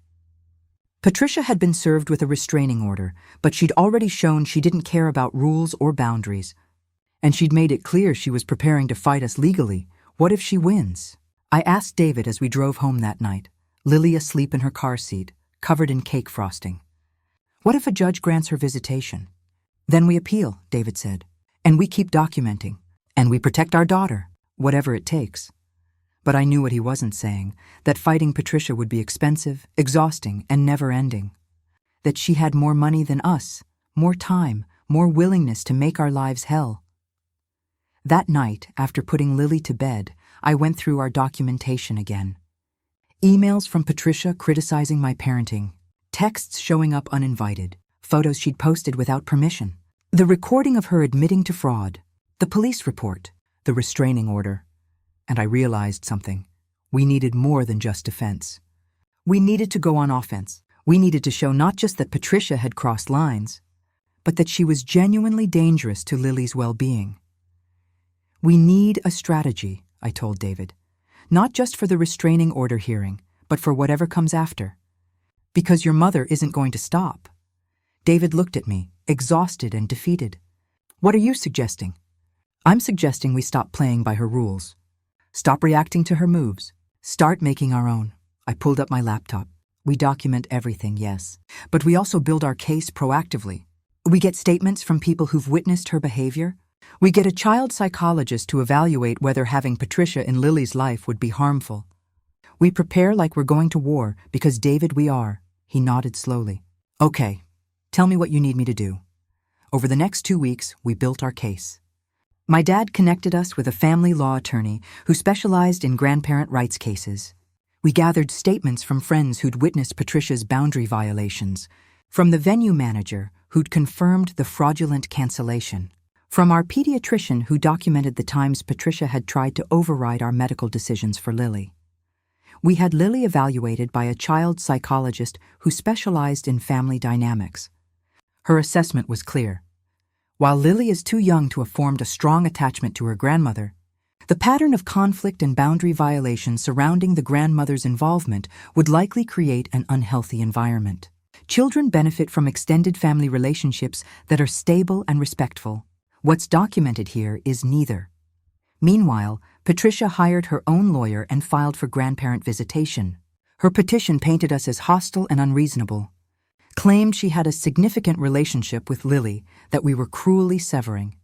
Patricia had been served with a restraining order, but she'd already shown she didn't care about rules or boundaries. And she'd made it clear she was preparing to fight us legally. What if she wins? I asked David as we drove home that night, Lily asleep in her car seat, covered in cake frosting. What if a judge grants her visitation? Then we appeal, David said, and we keep documenting, and we protect our daughter, whatever it takes. But I knew what he wasn't saying, that fighting Patricia would be expensive, exhausting, and never-ending. That she had more money than us, more time, more willingness to make our lives hell. That night, after putting Lily to bed, I went through our documentation again. Emails from Patricia criticizing my parenting, texts showing up uninvited, photos she'd posted without permission, the recording of her admitting to fraud, the police report, the restraining order. And I realized something. We needed more than just defense. We needed to go on offense. We needed to show not just that Patricia had crossed lines, but that she was genuinely dangerous to Lily's well-being. We need a strategy, I told David, not just for the restraining order hearing, but for whatever comes after. Because your mother isn't going to stop. David looked at me, exhausted and defeated. What are you suggesting? I'm suggesting we stop playing by her rules. Stop reacting to her moves. Start making our own. I pulled up my laptop. We document everything, yes. But we also build our case proactively. We get statements from people who've witnessed her behavior. We get a child psychologist to evaluate whether having Patricia in Lily's life would be harmful. We prepare like we're going to war, because David, we are. He nodded slowly. Okay, tell me what you need me to do. Over the next 2 weeks, we built our case. My dad connected us with a family law attorney who specialized in grandparent rights cases. We gathered statements from friends who'd witnessed Patricia's boundary violations, from the venue manager who'd confirmed the fraudulent cancellation, from our pediatrician who documented the times Patricia had tried to override our medical decisions for Lily. We had Lily evaluated by a child psychologist who specialized in family dynamics. Her assessment was clear. While Lily is too young to have formed a strong attachment to her grandmother, the pattern of conflict and boundary violation surrounding the grandmother's involvement would likely create an unhealthy environment. Children benefit from extended family relationships that are stable and respectful. What's documented here is neither. Meanwhile, Patricia hired her own lawyer and filed for grandparent visitation. Her petition painted us as hostile and unreasonable, claimed she had a significant relationship with Lily that we were cruelly severing,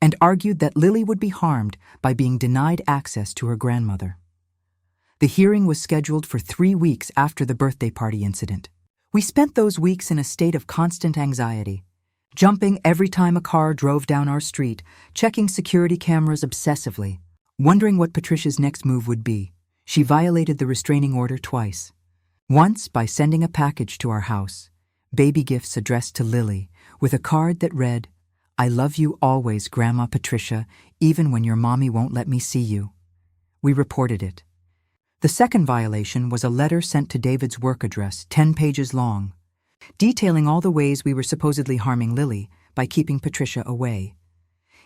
and argued that Lily would be harmed by being denied access to her grandmother. The hearing was scheduled for 3 weeks after the birthday party incident. We spent those weeks in a state of constant anxiety, jumping every time a car drove down our street, checking security cameras obsessively, wondering what Patricia's next move would be. She violated the restraining order twice. Once by sending a package to our house, baby gifts addressed to Lily, with a card that read, "I love you always, Grandma Patricia, even when your mommy won't let me see you." We reported it. The second violation was a letter sent to David's work address, 10 pages long, detailing all the ways we were supposedly harming Lily by keeping Patricia away.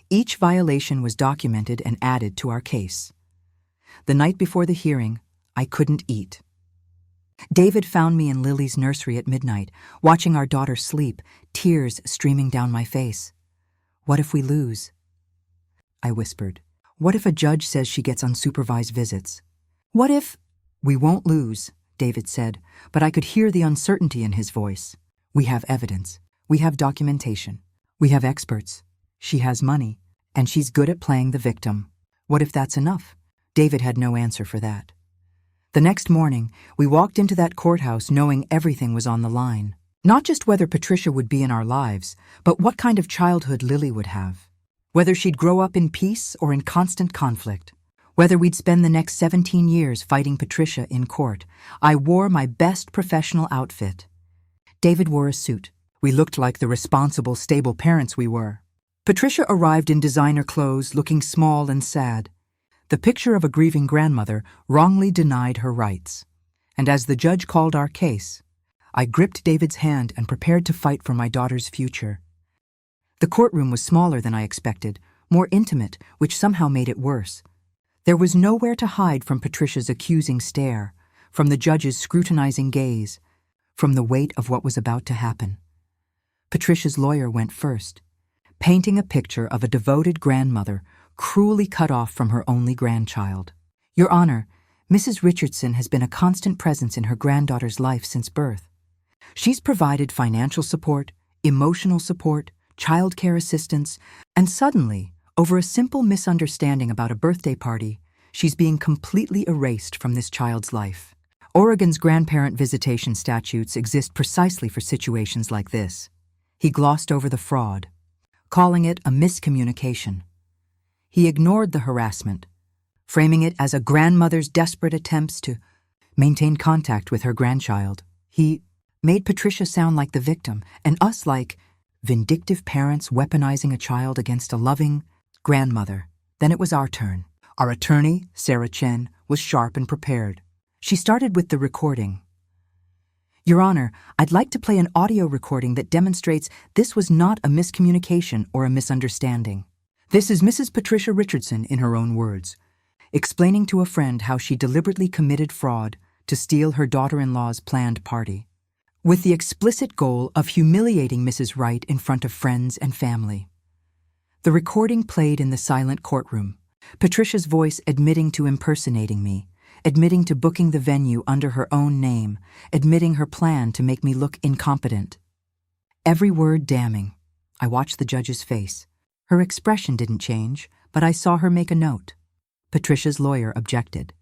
Each violation was documented and added to our case. The night before the hearing, I couldn't eat. David found me in Lily's nursery at midnight, watching our daughter sleep, tears streaming down my face. "What if we lose?" I whispered. "What if a judge says she gets unsupervised visits? What if—" "We won't lose," David said, but I could hear the uncertainty in his voice. "We have evidence. We have documentation. We have experts. She has money, and she's good at playing the victim. What if that's enough?" David had no answer for that. The next morning, we walked into that courthouse knowing everything was on the line. Not just whether Patricia would be in our lives, but what kind of childhood Lily would have. Whether she'd grow up in peace or in constant conflict. Whether we'd spend the next 17 years fighting Patricia in court. I wore my best professional outfit. David wore a suit. We looked like the responsible, stable parents we were. Patricia arrived in designer clothes, looking small and sad. The picture of a grieving grandmother wrongly denied her rights. And as the judge called our case, I gripped David's hand and prepared to fight for my daughter's future. The courtroom was smaller than I expected, more intimate, which somehow made it worse. There was nowhere to hide from Patricia's accusing stare, from the judge's scrutinizing gaze, from the weight of what was about to happen. Patricia's lawyer went first, painting a picture of a devoted grandmother cruelly cut off from her only grandchild. "Your Honor, Mrs. Richardson has been a constant presence in her granddaughter's life since birth. She's provided financial support, emotional support, childcare assistance, and suddenly, over a simple misunderstanding about a birthday party, She's being completely erased from this child's life. Oregon's grandparent visitation statutes exist precisely for situations like this. He glossed over the fraud, calling it a miscommunication. He ignored the harassment, framing it as a grandmother's desperate attempts to maintain contact with her grandchild. He made Patricia sound like the victim, and us like vindictive parents weaponizing a child against a loving grandmother. Then it was our turn. Our attorney, Sarah Chen, was sharp and prepared. She started with the recording. Your Honor, I'd like to play an audio recording that demonstrates this was not a miscommunication or a misunderstanding. This is Mrs. Patricia Richardson in her own words, explaining to a friend how she deliberately committed fraud to steal her daughter-in-law's planned party, with the explicit goal of humiliating Mrs. Wright in front of friends and family. The recording played in the silent courtroom, Patricia's voice admitting to impersonating me, admitting to booking the venue under her own name, admitting her plan to make me look incompetent. Every word damning. I watched the judge's face. Her expression didn't change, but I saw her make a note. Patricia's lawyer objected.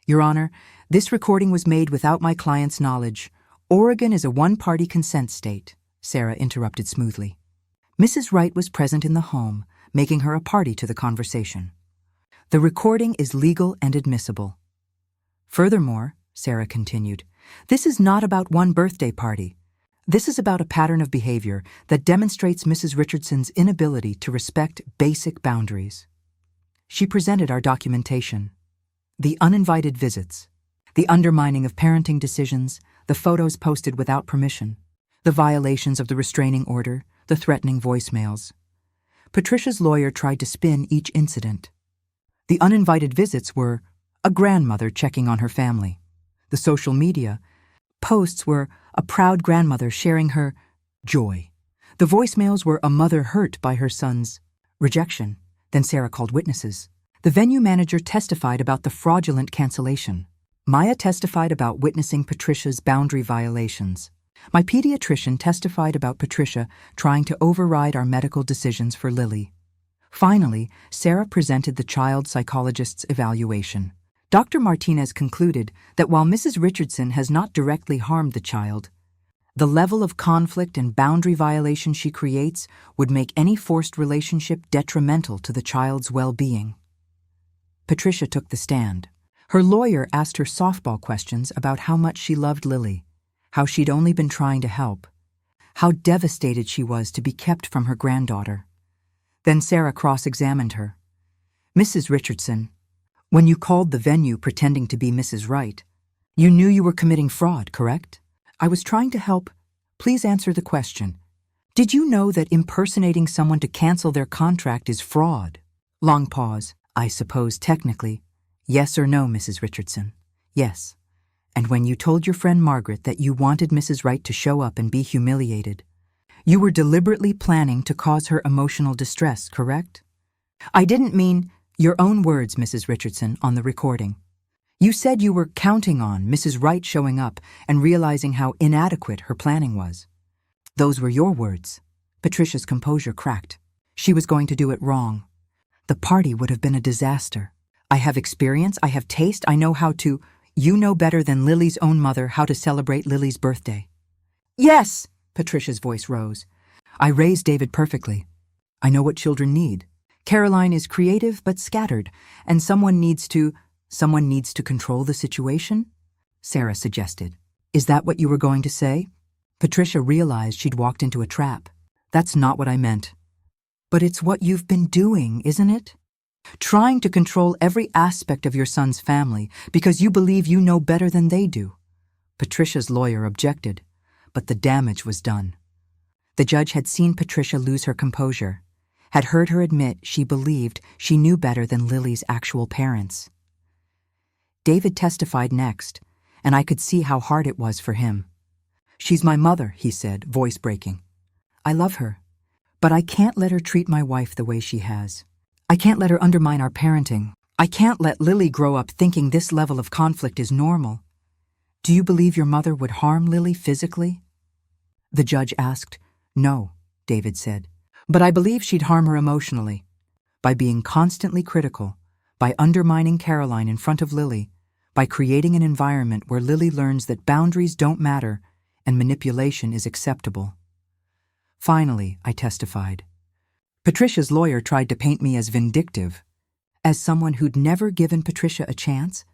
Your Honor, this recording was made without my client's knowledge. Oregon is a one-party consent state, Sarah interrupted smoothly. Mrs. Wright was present in the home, making her a party to the conversation. The recording is legal and admissible. Furthermore, Sarah continued, this is not about one birthday party. This is about a pattern of behavior that demonstrates Mrs. Richardson's inability to respect basic boundaries. She presented our documentation. The uninvited visits, the undermining of parenting decisions, the photos posted without permission, the violations of the restraining order, the threatening voicemails. Patricia's lawyer tried to spin each incident. The uninvited visits were a grandmother checking on her family. The social media posts were a proud grandmother sharing her joy. The voicemails were a mother hurt by her son's rejection. Then Sarah called witnesses. The venue manager testified about the fraudulent cancellation. Maya testified about witnessing Patricia's boundary violations. My pediatrician testified about Patricia trying to override our medical decisions for Lily. Finally, Sarah presented the child psychologist's evaluation. Dr. Martinez concluded that while Mrs. Richardson has not directly harmed the child, the level of conflict and boundary violation she creates would make any forced relationship detrimental to the child's well-being. Patricia took the stand. Her lawyer asked her softball questions about how much she loved Lily, how she'd only been trying to help, how devastated she was to be kept from her granddaughter. Then Sarah cross-examined her. Mrs. Richardson, when you called the venue pretending to be Mrs. Wright, you knew you were committing fraud, correct? I was trying to help. Please answer the question. Did you know that impersonating someone to cancel their contract is fraud? Long pause. I suppose technically. Yes or no, Mrs. Richardson? Yes. And when you told your friend Margaret that you wanted Mrs. Wright to show up and be humiliated, you were deliberately planning to cause her emotional distress, correct? I didn't mean your own words, Mrs. Richardson, on the recording. You said you were counting on Mrs. Wright showing up and realizing how inadequate her planning was. Those were your words. Patricia's composure cracked. She was going to do it wrong. The party would have been a disaster. I have experience, I have taste, I know how to. You know better than Lily's own mother how to celebrate Lily's birthday. Yes, Patricia's voice rose. I raised David perfectly. I know what children need. Caroline is creative but scattered, and someone needs to control the situation? Sarah suggested. Is that what you were going to say? Patricia realized she'd walked into a trap. That's not what I meant. But it's what you've been doing, isn't it? Trying to control every aspect of your son's family because you believe you know better than they do. Patricia's lawyer objected, but the damage was done. The judge had seen Patricia lose her composure, had heard her admit she believed she knew better than Lily's actual parents. David testified next, and I could see how hard it was for him. She's my mother, he said, voice breaking. I love her, but I can't let her treat my wife the way she has. I can't let her undermine our parenting. I can't let Lily grow up thinking this level of conflict is normal. Do you believe your mother would harm Lily physically? The judge asked. No, David said. But I believe she'd harm her emotionally. By being constantly critical, by undermining Caroline in front of Lily, by creating an environment where Lily learns that boundaries don't matter and manipulation is acceptable. Finally, I testified. Patricia's lawyer tried to paint me as vindictive, as someone who'd never given Patricia a chance,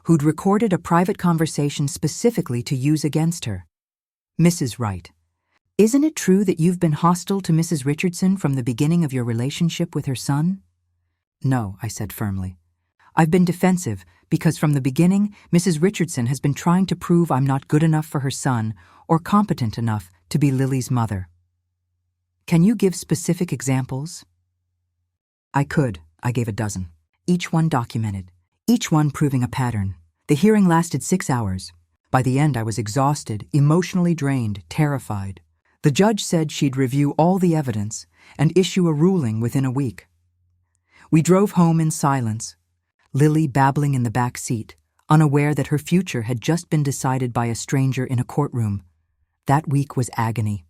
who'd recorded a private conversation specifically to use against her. Mrs. Wright, isn't it true that you've been hostile to Mrs. Richardson from the beginning of your relationship with her son? No, I said firmly. I've been defensive because from the beginning, Mrs. Richardson has been trying to prove I'm not good enough for her son or competent enough to be Lily's mother. Can you give specific examples? I could. I gave a dozen. Each one documented. Each one proving a pattern. The hearing lasted 6 hours. By the end, I was exhausted, emotionally drained, terrified. The judge said she'd review all the evidence and issue a ruling within a week. We drove home in silence, Lily babbling in the back seat, unaware that her future had just been decided by a stranger in a courtroom. That week was agony.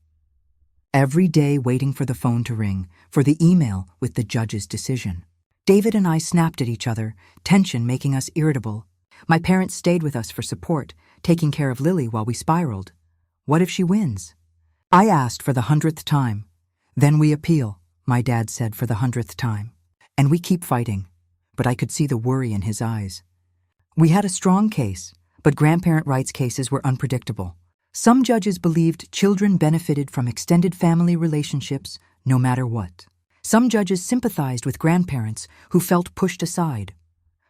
Every day waiting for the phone to ring, for the email with the judge's decision. David and I snapped at each other, tension making us irritable. My parents stayed with us for support, taking care of Lily while we spiraled. What if she wins? I asked for the 100th time. Then we appeal, my dad said for the 100th time. And we keep fighting, but I could see the worry in his eyes. We had a strong case, but grandparent rights cases were unpredictable. Some judges believed children benefited from extended family relationships no matter what. Some judges sympathized with grandparents who felt pushed aside.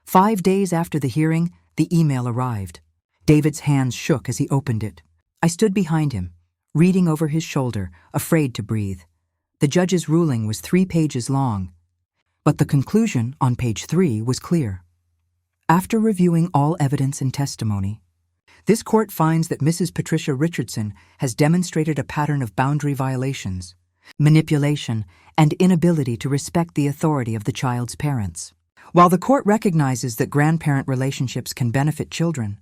5 days after the hearing, the email arrived. David's hands shook as he opened it. I stood behind him, reading over his shoulder, afraid to breathe. The judge's ruling was 3 pages long, but the conclusion on page 3 was clear. After reviewing all evidence and testimony, this court finds that Mrs. Patricia Richardson has demonstrated a pattern of boundary violations, manipulation, and inability to respect the authority of the child's parents. While the court recognizes that grandparent relationships can benefit children,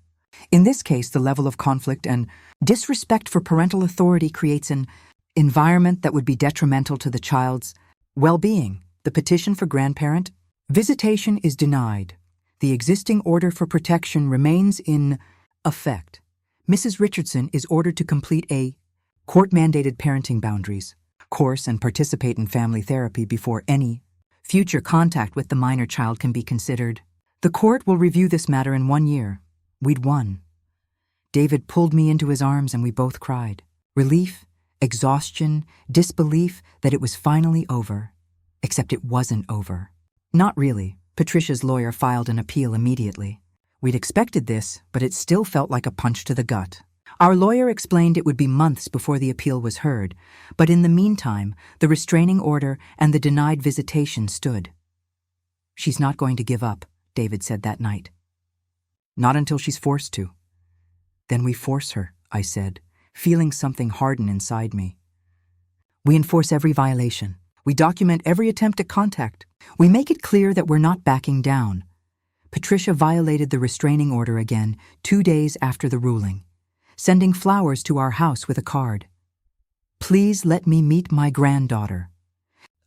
in this case the level of conflict and disrespect for parental authority creates an environment that would be detrimental to the child's well-being. The petition for grandparent visitation is denied. The existing order for protection remains in effect. Mrs. Richardson is ordered to complete a court-mandated parenting boundaries course and participate in family therapy before any future contact with the minor child can be considered. The court will review this matter in 1 year. We'd won. David pulled me into his arms and we both cried. Relief, exhaustion, disbelief that it was finally over. Except it wasn't over. Not really. Patricia's lawyer filed an appeal immediately. We'd expected this, but it still felt like a punch to the gut. Our lawyer explained it would be months before the appeal was heard, but in the meantime, the restraining order and the denied visitation stood. She's not going to give up, David said that night. Not until she's forced to. Then we force her, I said, feeling something harden inside me. We enforce every violation. We document every attempt at contact. We make it clear that we're not backing down. Patricia violated the restraining order again 2 days after the ruling, sending flowers to our house with a card. Please let me meet my granddaughter.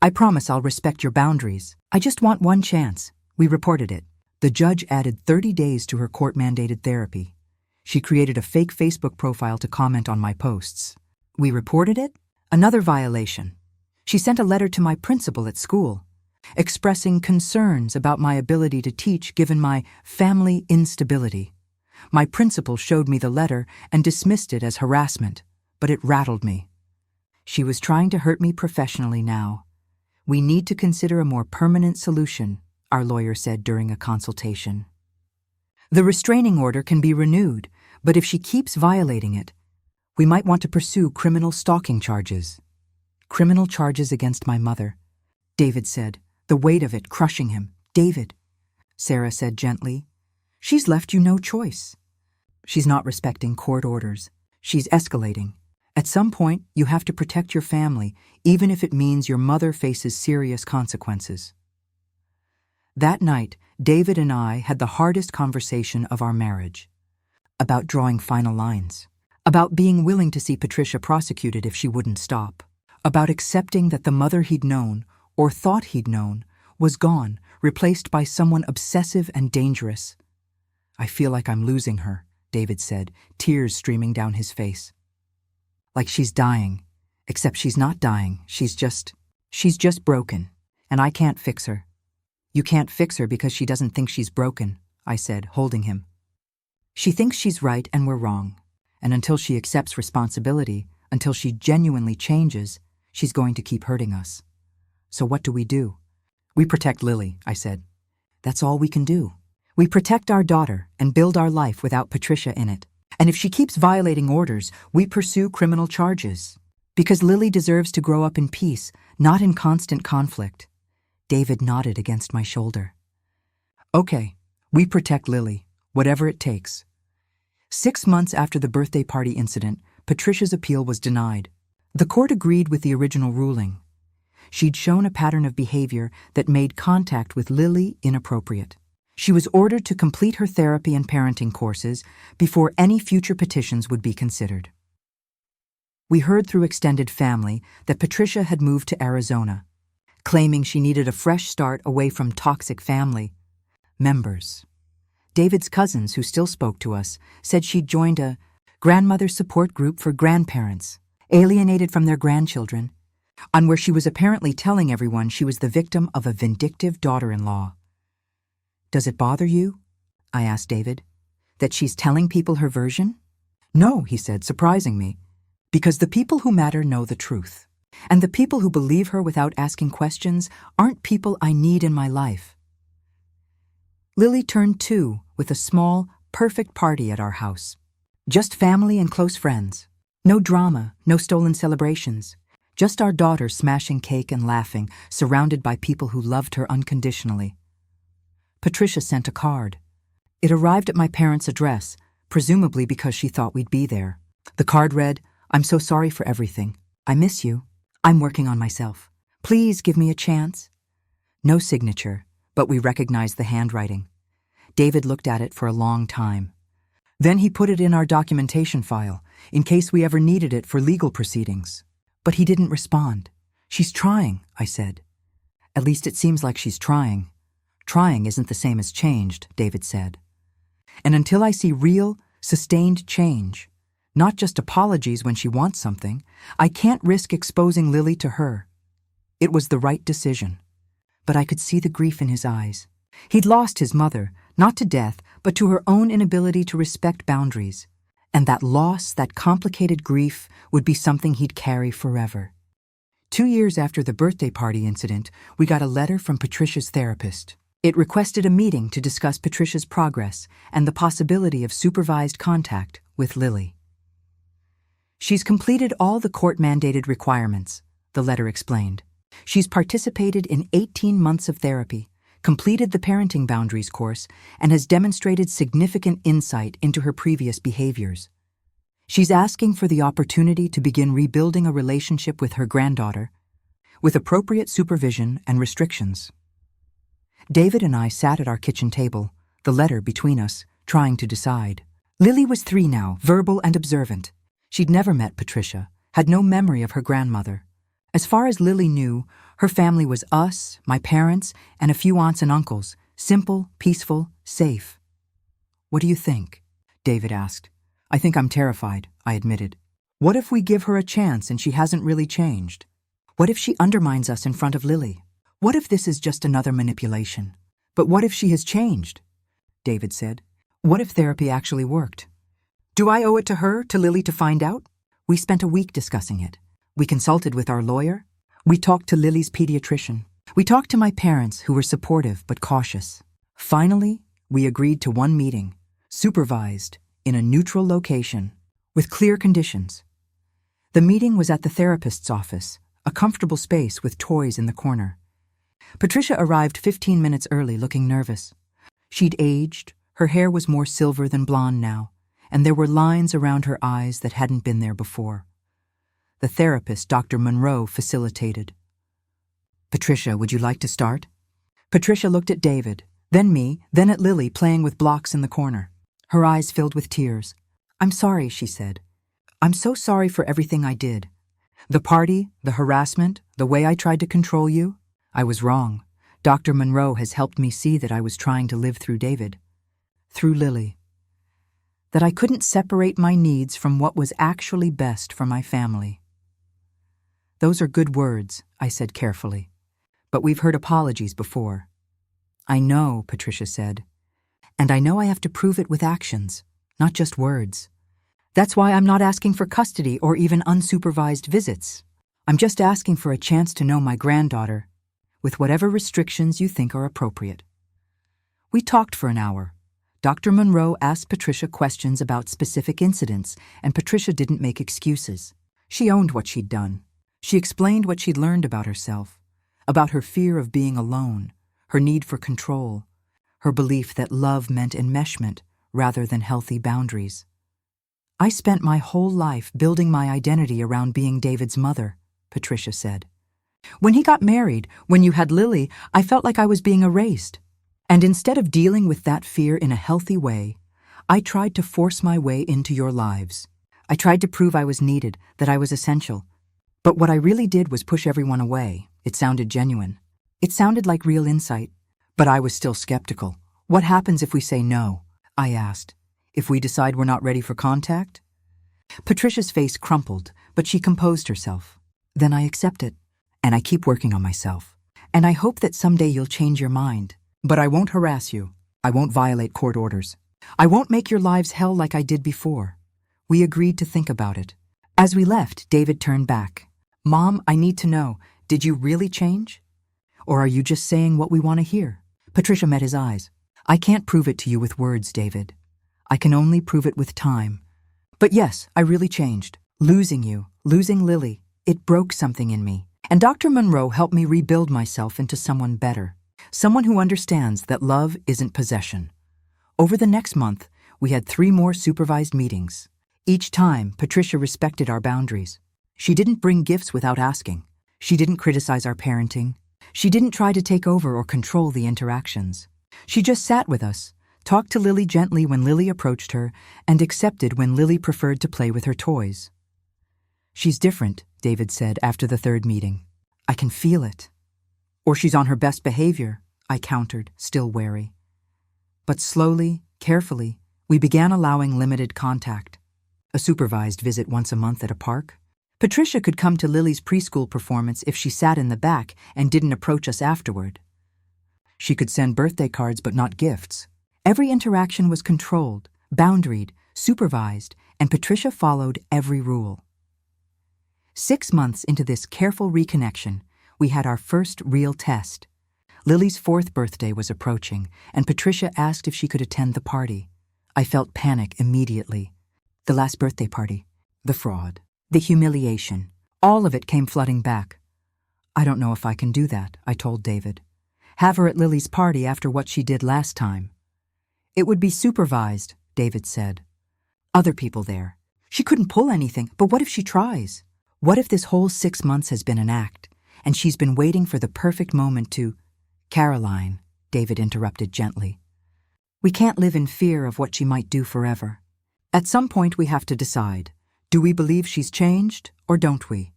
I promise I'll respect your boundaries. I just want one chance. We reported it. The judge added 30 days to her court-mandated therapy. She created a fake Facebook profile to comment on my posts. We reported it? Another violation. She sent a letter to my principal at school, expressing concerns about my ability to teach given my family instability. My principal showed me the letter and dismissed it as harassment, but it rattled me. She was trying to hurt me professionally now. We need to consider a more permanent solution, our lawyer said during a consultation. The restraining order can be renewed, but if she keeps violating it, we might want to pursue criminal stalking charges. Criminal charges against my mother, David said, the weight of it crushing him. David, Sarah said gently, she's left you no choice. She's not respecting court orders. She's escalating. At some point, you have to protect your family, even if it means your mother faces serious consequences. That night, David and I had the hardest conversation of our marriage. About drawing final lines. About being willing to see Patricia prosecuted if she wouldn't stop. About accepting that the mother he'd known, or thought he'd known, was gone, replaced by someone obsessive and dangerous. I feel like I'm losing her, David said, tears streaming down his face. Like she's dying, except she's not dying, she's just broken, and I can't fix her. You can't fix her because she doesn't think she's broken, I said, holding him. She thinks she's right and we're wrong, and until she accepts responsibility, until she genuinely changes, she's going to keep hurting us. So what do? We protect Lily, I said. That's all we can do. We protect our daughter and build our life without Patricia in it. And if she keeps violating orders, we pursue criminal charges. Because Lily deserves to grow up in peace, not in constant conflict. David nodded against my shoulder. Okay, we protect Lily, whatever it takes. 6 months after the birthday party incident, Patricia's appeal was denied. The court agreed with the original ruling. She'd shown a pattern of behavior that made contact with Lily inappropriate. She was ordered to complete her therapy and parenting courses before any future petitions would be considered. We heard through extended family that Patricia had moved to Arizona, claiming she needed a fresh start away from toxic family members. David's cousins, who still spoke to us, said she'd joined a grandmother support group for grandparents, alienated from their grandchildren, on where she was apparently telling everyone she was the victim of a vindictive daughter-in-law. Does it bother you? I asked David. That she's telling people her version? No, he said, surprising me. Because the people who matter know the truth. And the people who believe her without asking questions aren't people I need in my life. Lily turned 2 with a small, perfect party at our house. Just family and close friends. No drama, no stolen celebrations. Just our daughter smashing cake and laughing, surrounded by people who loved her unconditionally. Patricia sent a card. It arrived at my parents' address, presumably because she thought we'd be there. The card read, "I'm so sorry for everything. I miss you. I'm working on myself. Please give me a chance." No signature, but we recognized the handwriting. David looked at it for a long time. Then he put it in our documentation file, in case we ever needed it for legal proceedings. But he didn't respond. "She's trying," I said. "At least it seems like she's trying." "Trying isn't the same as changed," David said. "And until I see real, sustained change, not just apologies when she wants something, I can't risk exposing Lily to her." It was the right decision. But I could see the grief in his eyes. He'd lost his mother, not to death, but to her own inability to respect boundaries. And that loss, that complicated grief, would be something he'd carry forever. 2 years after the birthday party incident, we got a letter from Patricia's therapist. It requested a meeting to discuss Patricia's progress and the possibility of supervised contact with Lily. "She's completed all the court-mandated requirements," the letter explained. "She's participated in 18 months of therapy, completed the parenting boundaries course, and has demonstrated significant insight into her previous behaviors. She's asking for the opportunity to begin rebuilding a relationship with her granddaughter, with appropriate supervision and restrictions." David and I sat at our kitchen table, the letter between us, trying to decide. Lily was 3 now, verbal and observant. She'd never met Patricia, had no memory of her grandmother. As far as Lily knew, her family was us, my parents, and a few aunts and uncles, simple, peaceful, safe. "What do you think?" David asked. "I think I'm terrified," I admitted. "What if we give her a chance and she hasn't really changed? What if she undermines us in front of Lily? What if this is just another manipulation? But what if she has changed?" David said. "What if therapy actually worked? Do I owe it to her, to Lily, to find out?" We spent a week discussing it. We consulted with our lawyer. We talked to Lily's pediatrician. We talked to my parents, who were supportive but cautious. Finally, we agreed to one meeting, supervised, in a neutral location, with clear conditions. The meeting was at the therapist's office, a comfortable space with toys in the corner. Patricia arrived 15 minutes early, looking nervous. She'd aged, her hair was more silver than blonde now, and there were lines around her eyes that hadn't been there before. The therapist, Dr. Monroe, facilitated. "Patricia, would you like to start?" Patricia looked at David, then me, then at Lily playing with blocks in the corner. Her eyes filled with tears. "I'm sorry," she said. "I'm so sorry for everything I did. The party, the harassment, the way I tried to control you. I was wrong. Dr. Monroe has helped me see that I was trying to live through David, through Lily. That I couldn't separate my needs from what was actually best for my family. Those are good words, I said carefully. But we've heard apologies before. I know, Patricia said. And I know I have to prove it with actions, not just words. That's why I'm not asking for custody or even unsupervised visits. I'm just asking for a chance to know my granddaughter, with whatever restrictions you think are appropriate. We talked for an hour. Dr. Monroe asked Patricia questions about specific incidents, and Patricia didn't make excuses. She owned what she'd done. She explained what she'd learned about herself, about her fear of being alone, her need for control, her belief that love meant enmeshment rather than healthy boundaries. I spent my whole life building my identity around being David's mother, Patricia said. When he got married, when you had Lily, I felt like I was being erased. And instead of dealing with that fear in a healthy way, I tried to force my way into your lives. I tried to prove I was needed, that I was essential. But what I really did was push everyone away. It sounded genuine. It sounded like real insight. But I was still skeptical. What happens if we say no? I asked. If we decide we're not ready for contact? Patricia's face crumpled, but she composed herself. Then I accept it. And I keep working on myself. And I hope that someday you'll change your mind. But I won't harass you. I won't violate court orders. I won't make your lives hell like I did before. We agreed to think about it. As we left, David turned back. Mom, I need to know, did you really change? Or are you just saying what we want to hear? Patricia met his eyes. I can't prove it to you with words, David. I can only prove it with time. But yes, I really changed. Losing you, losing Lily, it broke something in me. And Dr. Monroe helped me rebuild myself into someone better. Someone who understands that love isn't possession. Over the next month, we had 3 more supervised meetings. Each time, Patricia respected our boundaries. She didn't bring gifts without asking. She didn't criticize our parenting. She didn't try to take over or control the interactions. She just sat with us, talked to Lily gently when Lily approached her, and accepted when Lily preferred to play with her toys. She's different, David said after the 3rd meeting. I can feel it. Or she's on her best behavior, I countered, still wary. But slowly, carefully, we began allowing limited contact. A supervised visit once a month at a park. Patricia could come to Lily's preschool performance if she sat in the back and didn't approach us afterward. She could send birthday cards but not gifts. Every interaction was controlled, boundaried, supervised, and Patricia followed every rule. 6 months into this careful reconnection, we had our first real test. Lily's 4th birthday was approaching, and Patricia asked if she could attend the party. I felt panic immediately. The last birthday party, the fraud, the humiliation, all of it came flooding back. I don't know if I can do that, I told David. Have her at Lily's party after what she did last time. It would be supervised, David said. Other people there. She couldn't pull anything, but what if she tries? What if this whole 6 months has been an act, and she's been waiting for the perfect moment to... Caroline, David interrupted gently. We can't live in fear of what she might do forever. At some point we have to decide. Do we believe she's changed, or don't we?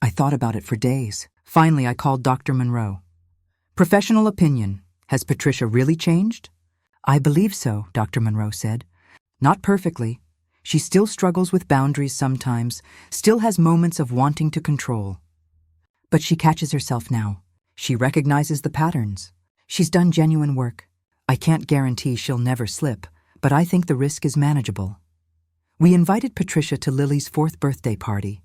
I thought about it for days. Finally, I called Dr. Monroe. Professional opinion. Has Patricia really changed? I believe so, Dr. Monroe said. Not perfectly. She still struggles with boundaries sometimes, still has moments of wanting to control. But she catches herself now. She recognizes the patterns. She's done genuine work. I can't guarantee she'll never slip, but I think the risk is manageable. We invited Patricia to Lily's 4th birthday party.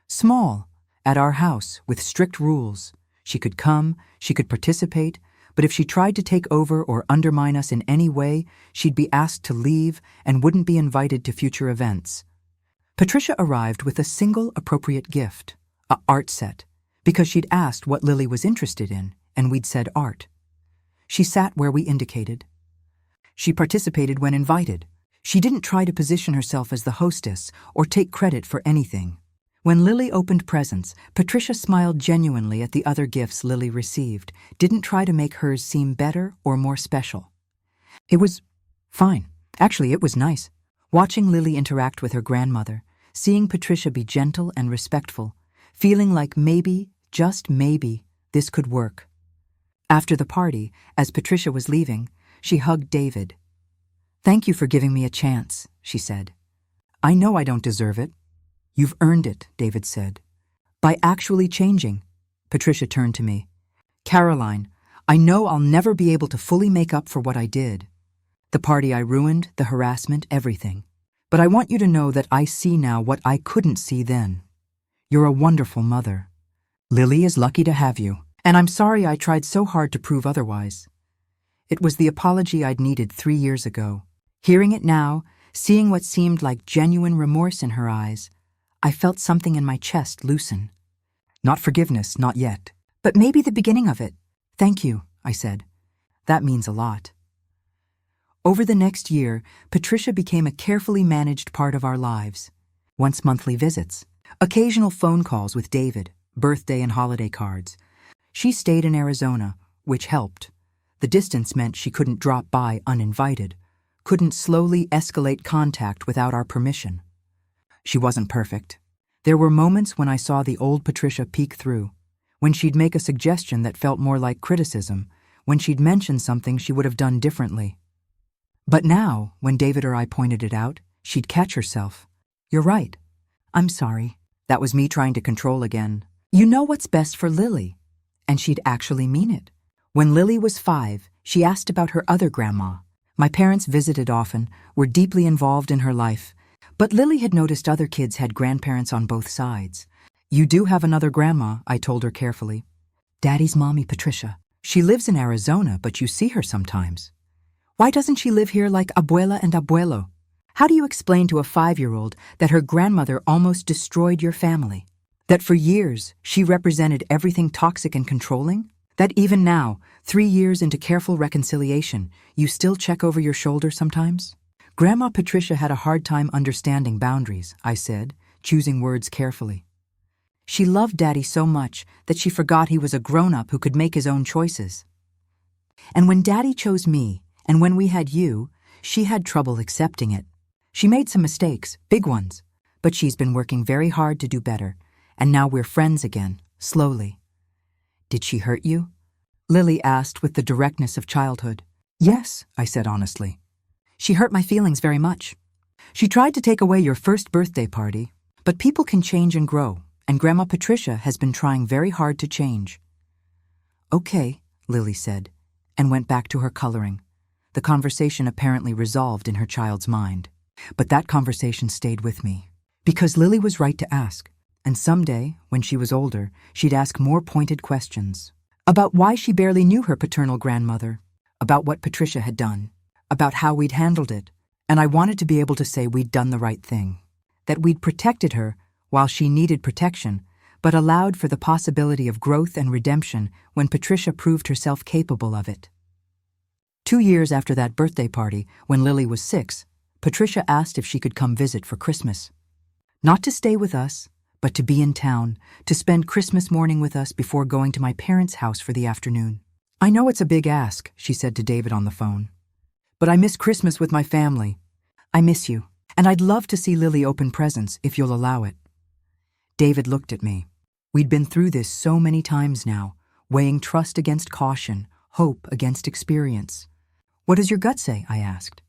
Small, at our house, with strict rules. She could come, she could participate, but if she tried to take over or undermine us in any way, she'd be asked to leave and wouldn't be invited to future events. Patricia arrived with a single appropriate gift, an art set, because she'd asked what Lily was interested in, and we'd said art. She sat where we indicated. She participated when invited. She didn't try to position herself as the hostess or take credit for anything. When Lily opened presents, Patricia smiled genuinely at the other gifts Lily received, didn't try to make hers seem better or more special. It was fine. Actually, it was nice. Watching Lily interact with her grandmother, seeing Patricia be gentle and respectful, feeling like maybe, just maybe, this could work. After the party, as Patricia was leaving, she hugged David. "Thank you for giving me a chance," she said. "I know I don't deserve it." "You've earned it," David said. "By actually changing." Patricia turned to me. "Caroline, I know I'll never be able to fully make up for what I did. The party I ruined, the harassment, everything. But I want you to know that I see now what I couldn't see then. You're a wonderful mother. Lily is lucky to have you, and I'm sorry I tried so hard to prove otherwise. It was the apology I'd needed 3 years ago. Hearing it now, seeing what seemed like genuine remorse in her eyes, I felt something in my chest loosen. Not forgiveness, not yet, but maybe the beginning of it. "Thank you," I said. "That means a lot." Over the next year, Patricia became a carefully managed part of our lives. Once monthly visits, occasional phone calls with David, birthday and holiday cards. She stayed in Arizona, which helped. The distance meant she couldn't drop by uninvited, couldn't slowly escalate contact without our permission. She wasn't perfect. There were moments when I saw the old Patricia peek through, when she'd make a suggestion that felt more like criticism, when she'd mention something she would have done differently. But now, when David or I pointed it out, she'd catch herself. "You're right. I'm sorry. That was me trying to control again. You know what's best for Lily." And she'd actually mean it. When Lily was 5, she asked about her other grandma. My parents visited often, were deeply involved in her life, but Lily had noticed other kids had grandparents on both sides. "You do have another grandma," I told her carefully. "Daddy's mommy, Patricia. She lives in Arizona, but you see her sometimes. Why doesn't she live here like abuela and abuelo? How do you explain to a 5-year-old that her grandmother almost destroyed your family? That for years she represented everything toxic and controlling? That even now, 3 years into careful reconciliation, you still check over your shoulder sometimes?" "Grandma Patricia had a hard time understanding boundaries," I said, choosing words carefully. "She loved Daddy so much that she forgot he was a grown-up who could make his own choices. And when Daddy chose me, and when we had you, she had trouble accepting it. She made some mistakes, big ones, but she's been working very hard to do better, and now we're friends again, slowly." "Did she hurt you?" Lily asked with the directness of childhood. "Yes," I said honestly. "She hurt my feelings very much. She tried to take away your first birthday party, but people can change and grow, and Grandma Patricia has been trying very hard to change." "Okay," Lily said, and went back to her coloring. The conversation apparently resolved in her child's mind. But that conversation stayed with me. Because Lily was right to ask, and someday, when she was older, she'd ask more pointed questions. About why she barely knew her paternal grandmother, about what Patricia had done, about how we'd handled it, and I wanted to be able to say we'd done the right thing, that we'd protected her while she needed protection, but allowed for the possibility of growth and redemption when Patricia proved herself capable of it. 2 years after that birthday party, when Lily was 6, Patricia asked if she could come visit for Christmas. Not to stay with us, but to be in town, to spend Christmas morning with us before going to my parents' house for the afternoon. "I know it's a big ask," she said to David on the phone, "but I miss Christmas with my family. I miss you, and I'd love to see Lily open presents if you'll allow it." David looked at me. We'd been through this so many times now, weighing trust against caution, hope against experience. "What does your gut say?" I asked.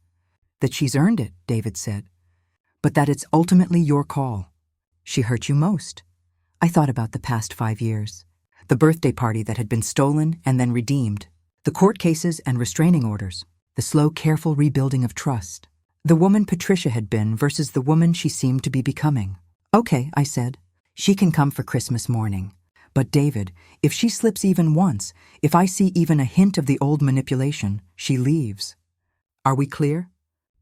"That she's earned it," David said, "but that it's ultimately your call. She hurt you most." I thought about the past 5 years. The birthday party that had been stolen and then redeemed. The court cases and restraining orders. The slow, careful rebuilding of trust. The woman Patricia had been versus the woman she seemed to be becoming. "Okay," I said. "She can come for Christmas morning. But David, if she slips even once, if I see even a hint of the old manipulation, she leaves. Are we clear?"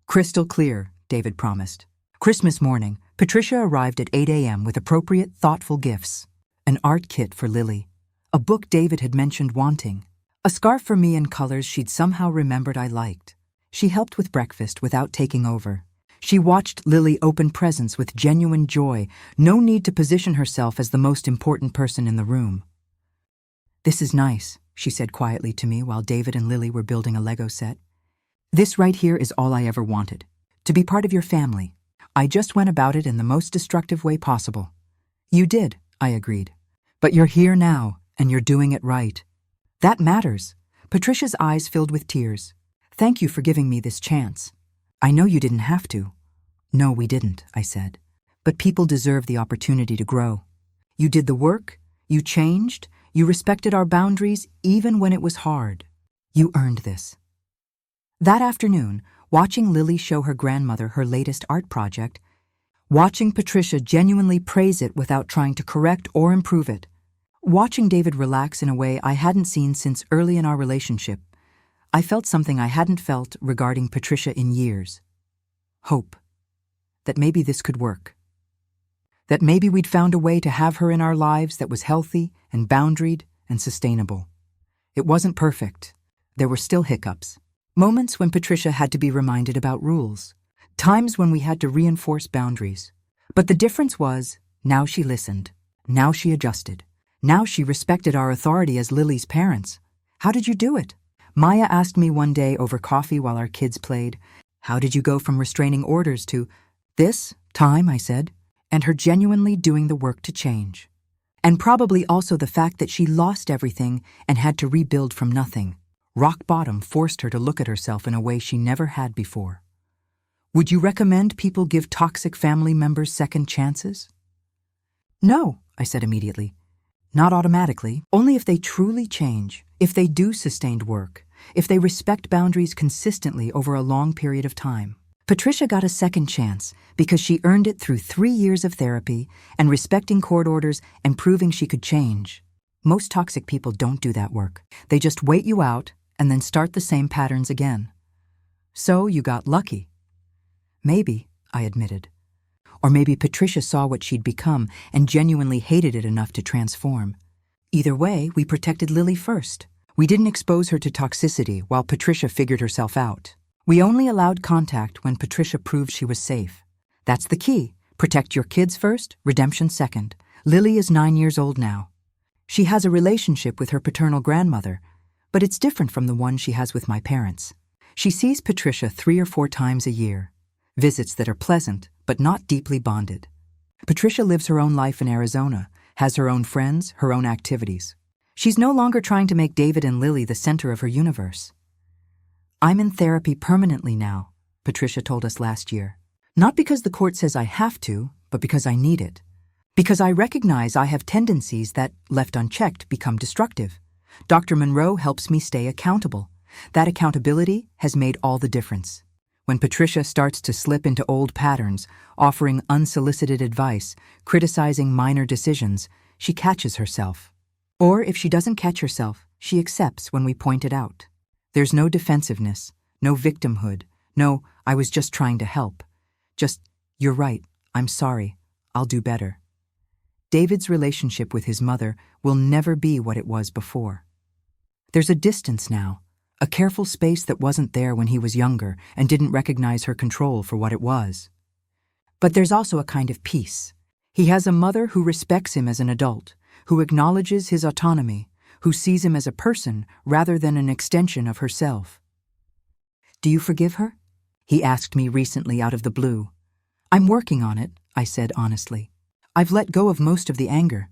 "Crystal clear," David promised. Christmas morning, Patricia arrived at 8 a.m. with appropriate, thoughtful gifts. An art kit for Lily. A book David had mentioned wanting. A scarf for me in colors she'd somehow remembered I liked. She helped with breakfast without taking over. She watched Lily open presents with genuine joy, no need to position herself as the most important person in the room. "This is nice," she said quietly to me while David and Lily were building a Lego set. "This right here is all I ever wanted. To be part of your family. I just went about it in the most destructive way possible." "You did," I agreed. "But you're here now, and you're doing it right." That matters. Patricia's eyes filled with tears. Thank you for giving me this chance. I know you didn't have to. No, we didn't, I said. But people deserve the opportunity to grow. You did the work, you changed, you respected our boundaries even when it was hard. You earned this. That afternoon, watching Lily show her grandmother her latest art project, watching Patricia genuinely praise it without trying to correct or improve it, watching David relax in a way I hadn't seen since early in our relationship, I felt something I hadn't felt regarding Patricia in years. Hope. That maybe this could work. That maybe we'd found a way to have her in our lives that was healthy and boundaried and sustainable. It wasn't perfect. There were still hiccups. Moments when Patricia had to be reminded about rules. Times when we had to reinforce boundaries. But the difference was, now she listened. Now she adjusted. Now she respected our authority as Lily's parents. How did you do it? Maya asked me one day over coffee while our kids played. How did you go from restraining orders to this time, I said, and her genuinely doing the work to change. And probably also the fact that she lost everything and had to rebuild from nothing. Rock bottom forced her to look at herself in a way she never had before. Would you recommend people give toxic family members second chances? No, I said immediately. Not automatically, only if they truly change, if they do sustained work, if they respect boundaries consistently over a long period of time. Patricia got a second chance because she earned it through 3 years of therapy and respecting court orders and proving she could change. Most toxic people don't do that work. They just wait you out and then start the same patterns again. So you got lucky. Maybe, I admitted. Or maybe Patricia saw what she'd become and genuinely hated it enough to transform. Either way, we protected Lily first. We didn't expose her to toxicity while Patricia figured herself out. We only allowed contact when Patricia proved she was safe. That's the key. Protect your kids first, redemption second. Lily is 9 years old now. She has a relationship with her paternal grandmother, but it's different from the one she has with my parents. She sees Patricia 3 or 4 times a year. Visits that are pleasant, but not deeply bonded. Patricia lives her own life in Arizona, has her own friends, her own activities. She's no longer trying to make David and Lily the center of her universe. I'm in therapy permanently now, Patricia told us last year. Not because the court says I have to, but because I need it. Because I recognize I have tendencies that, left unchecked, become destructive. Dr. Monroe helps me stay accountable. That accountability has made all the difference. When Patricia starts to slip into old patterns, offering unsolicited advice, criticizing minor decisions, she catches herself. Or if she doesn't catch herself, she accepts when we point it out. There's no defensiveness, no victimhood, no, I was just trying to help. Just, you're right, I'm sorry, I'll do better. David's relationship with his mother will never be what it was before. There's a distance now, a careful space that wasn't there when he was younger and didn't recognize her control for what it was. But there's also a kind of peace. He has a mother who respects him as an adult, who acknowledges his autonomy, who sees him as a person rather than an extension of herself. Do you forgive her? He asked me recently out of the blue. I'm working on it, I said honestly. I've let go of most of the anger.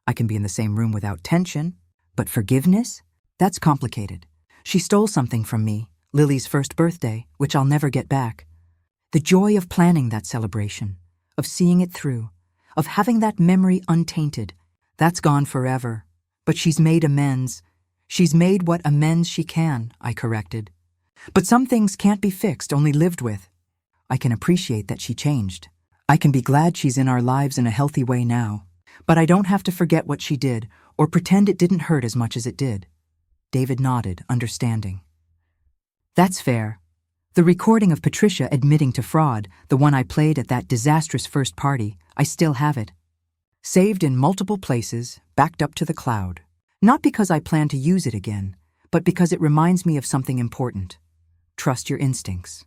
I can be in the same room without tension, but forgiveness? That's complicated. She stole something from me, Lily's first birthday, which I'll never get back. The joy of planning that celebration, of seeing it through, of having that memory untainted, that's gone forever. But she's made amends. She's made what amends she can, I corrected. But some things can't be fixed, only lived with. I can appreciate that she changed. I can be glad she's in our lives in a healthy way now. But I don't have to forget what she did, or pretend it didn't hurt as much as it did. David nodded, understanding. That's fair. The recording of Patricia admitting to fraud, the one I played at that disastrous first party, I still have it. Saved in multiple places, backed up to the cloud. Not because I plan to use it again, but because it reminds me of something important. Trust your instincts.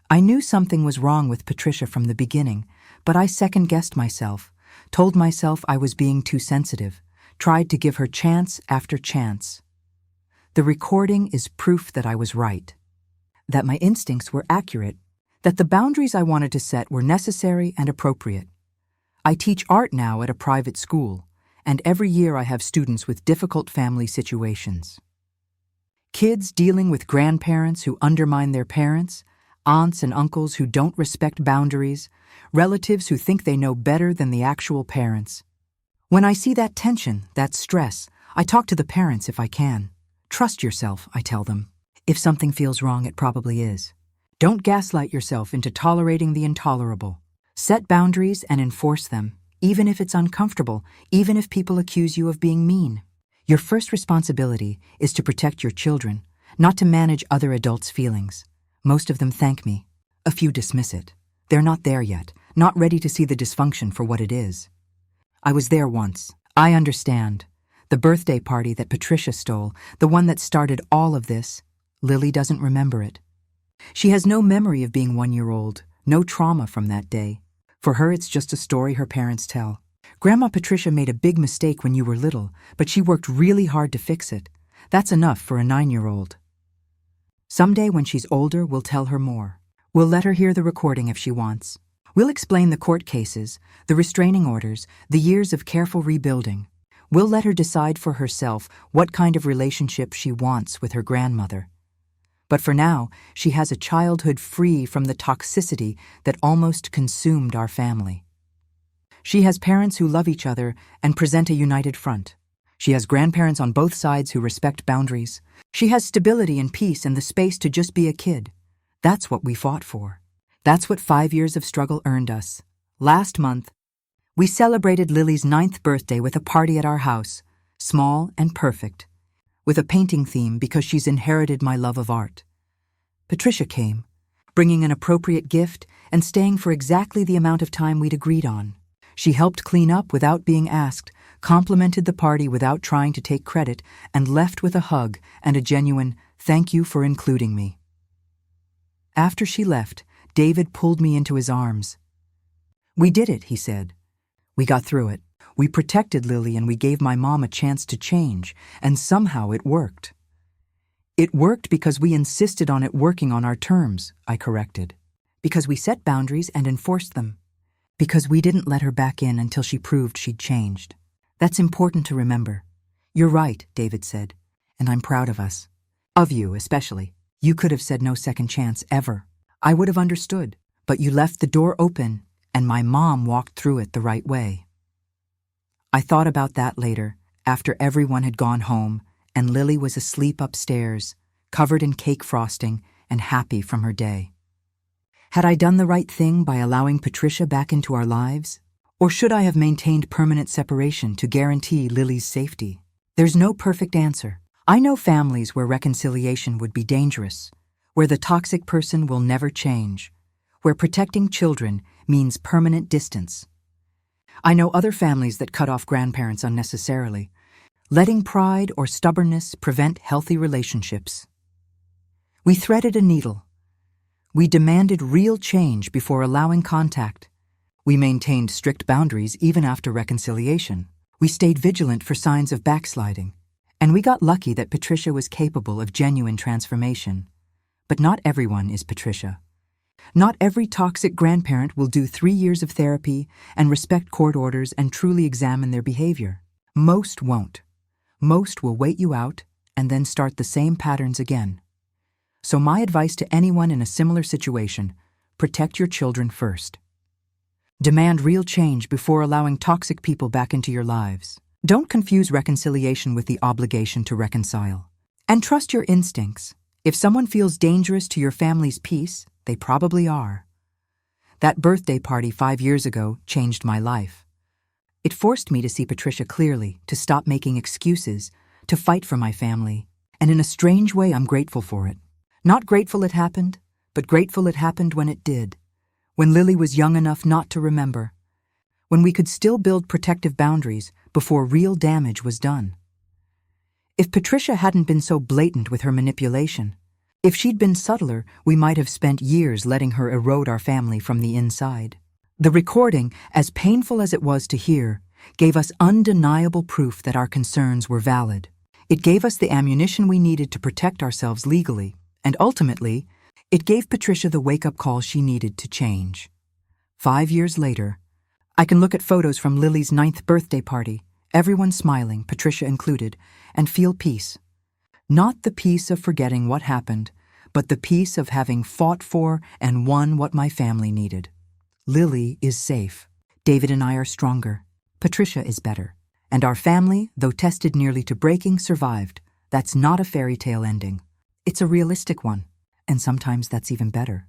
I knew something was wrong with Patricia from the beginning, but I second-guessed myself, told myself I was being too sensitive, tried to give her chance after chance. The recording is proof that I was right, that my instincts were accurate, that the boundaries I wanted to set were necessary and appropriate. I teach art now at a private school, and every year I have students with difficult family situations. Kids dealing with grandparents who undermine their parents, aunts and uncles who don't respect boundaries, relatives who think they know better than the actual parents. When I see that tension, that stress, I talk to the parents if I can. Trust yourself, I tell them. If something feels wrong, it probably is. Don't gaslight yourself into tolerating the intolerable. Set boundaries and enforce them, even if it's uncomfortable, even if people accuse you of being mean. Your first responsibility is to protect your children, not to manage other adults' feelings. Most of them thank me. A few dismiss it. They're not there yet, not ready to see the dysfunction for what it is. I was there once. I understand. The birthday party that Patricia stole, the one that started all of this, Lily doesn't remember it. She has no memory of being 1 year old, no trauma from that day. For her, it's just a story her parents tell. Grandma Patricia made a big mistake when you were little, but she worked really hard to fix it. That's enough for a 9-year-old. Someday when she's older, we'll tell her more. We'll let her hear the recording if she wants. We'll explain the court cases, the restraining orders, the years of careful rebuilding. We'll let her decide for herself what kind of relationship she wants with her grandmother. But for now, she has a childhood free from the toxicity that almost consumed our family. She has parents who love each other and present a united front. She has grandparents on both sides who respect boundaries. She has stability and peace and the space to just be a kid. That's what we fought for. That's what 5 years of struggle earned us. Last month, we celebrated Lily's 9th birthday with a party at our house, small and perfect, with a painting theme because she's inherited my love of art. Patricia came, bringing an appropriate gift and staying for exactly the amount of time we'd agreed on. She helped clean up without being asked, complimented the party without trying to take credit, and left with a hug and a genuine "thank you for including me." After she left, David pulled me into his arms. "We did it," he said. "We got through it. We protected Lily and we gave my mom a chance to change, and somehow it worked." "It worked because we insisted on it working on our terms," I corrected. "Because we set boundaries and enforced them. Because we didn't let her back in until she proved she'd changed. That's important to remember." "You're right," David said, "and I'm proud of us. Of you, especially. You could have said no second chance, ever. I would have understood, but you left the door open, and my mom walked through it the right way." I thought about that later, after everyone had gone home, and Lily was asleep upstairs, covered in cake frosting and happy from her day. Had I done the right thing by allowing Patricia back into our lives? Or should I have maintained permanent separation to guarantee Lily's safety? There's no perfect answer. I know families where reconciliation would be dangerous, where the toxic person will never change, where protecting children means permanent distance. I know other families that cut off grandparents unnecessarily, letting pride or stubbornness prevent healthy relationships. We threaded a needle. We demanded real change before allowing contact. We maintained strict boundaries even after reconciliation. We stayed vigilant for signs of backsliding. And we got lucky that Patricia was capable of genuine transformation. But not everyone is Patricia. Not every toxic grandparent will do 3 years of therapy and respect court orders and truly examine their behavior. Most won't. Most will wait you out and then start the same patterns again. So my advice to anyone in a similar situation: protect your children first. Demand real change before allowing toxic people back into your lives. Don't confuse reconciliation with the obligation to reconcile. And trust your instincts. If someone feels dangerous to your family's peace, they probably are. That birthday party 5 years ago changed my life. It forced me to see Patricia clearly, to stop making excuses, to fight for my family. And in a strange way, I'm grateful for it. Not grateful it happened, but grateful it happened when it did. When Lily was young enough not to remember. When we could still build protective boundaries before real damage was done. If Patricia hadn't been so blatant with her manipulation, if she'd been subtler, we might have spent years letting her erode our family from the inside. The recording, as painful as it was to hear, gave us undeniable proof that our concerns were valid. It gave us the ammunition we needed to protect ourselves legally, and ultimately, it gave Patricia the wake-up call she needed to change. 5 years later, I can look at photos from Lily's 9th birthday party everyone smiling, Patricia included, and feel peace. Not the peace of forgetting what happened, but the peace of having fought for and won what my family needed. Lily is safe. David and I are stronger. Patricia is better. And our family, though tested nearly to breaking, survived. That's not a fairy tale ending. It's a realistic one. And sometimes that's even better.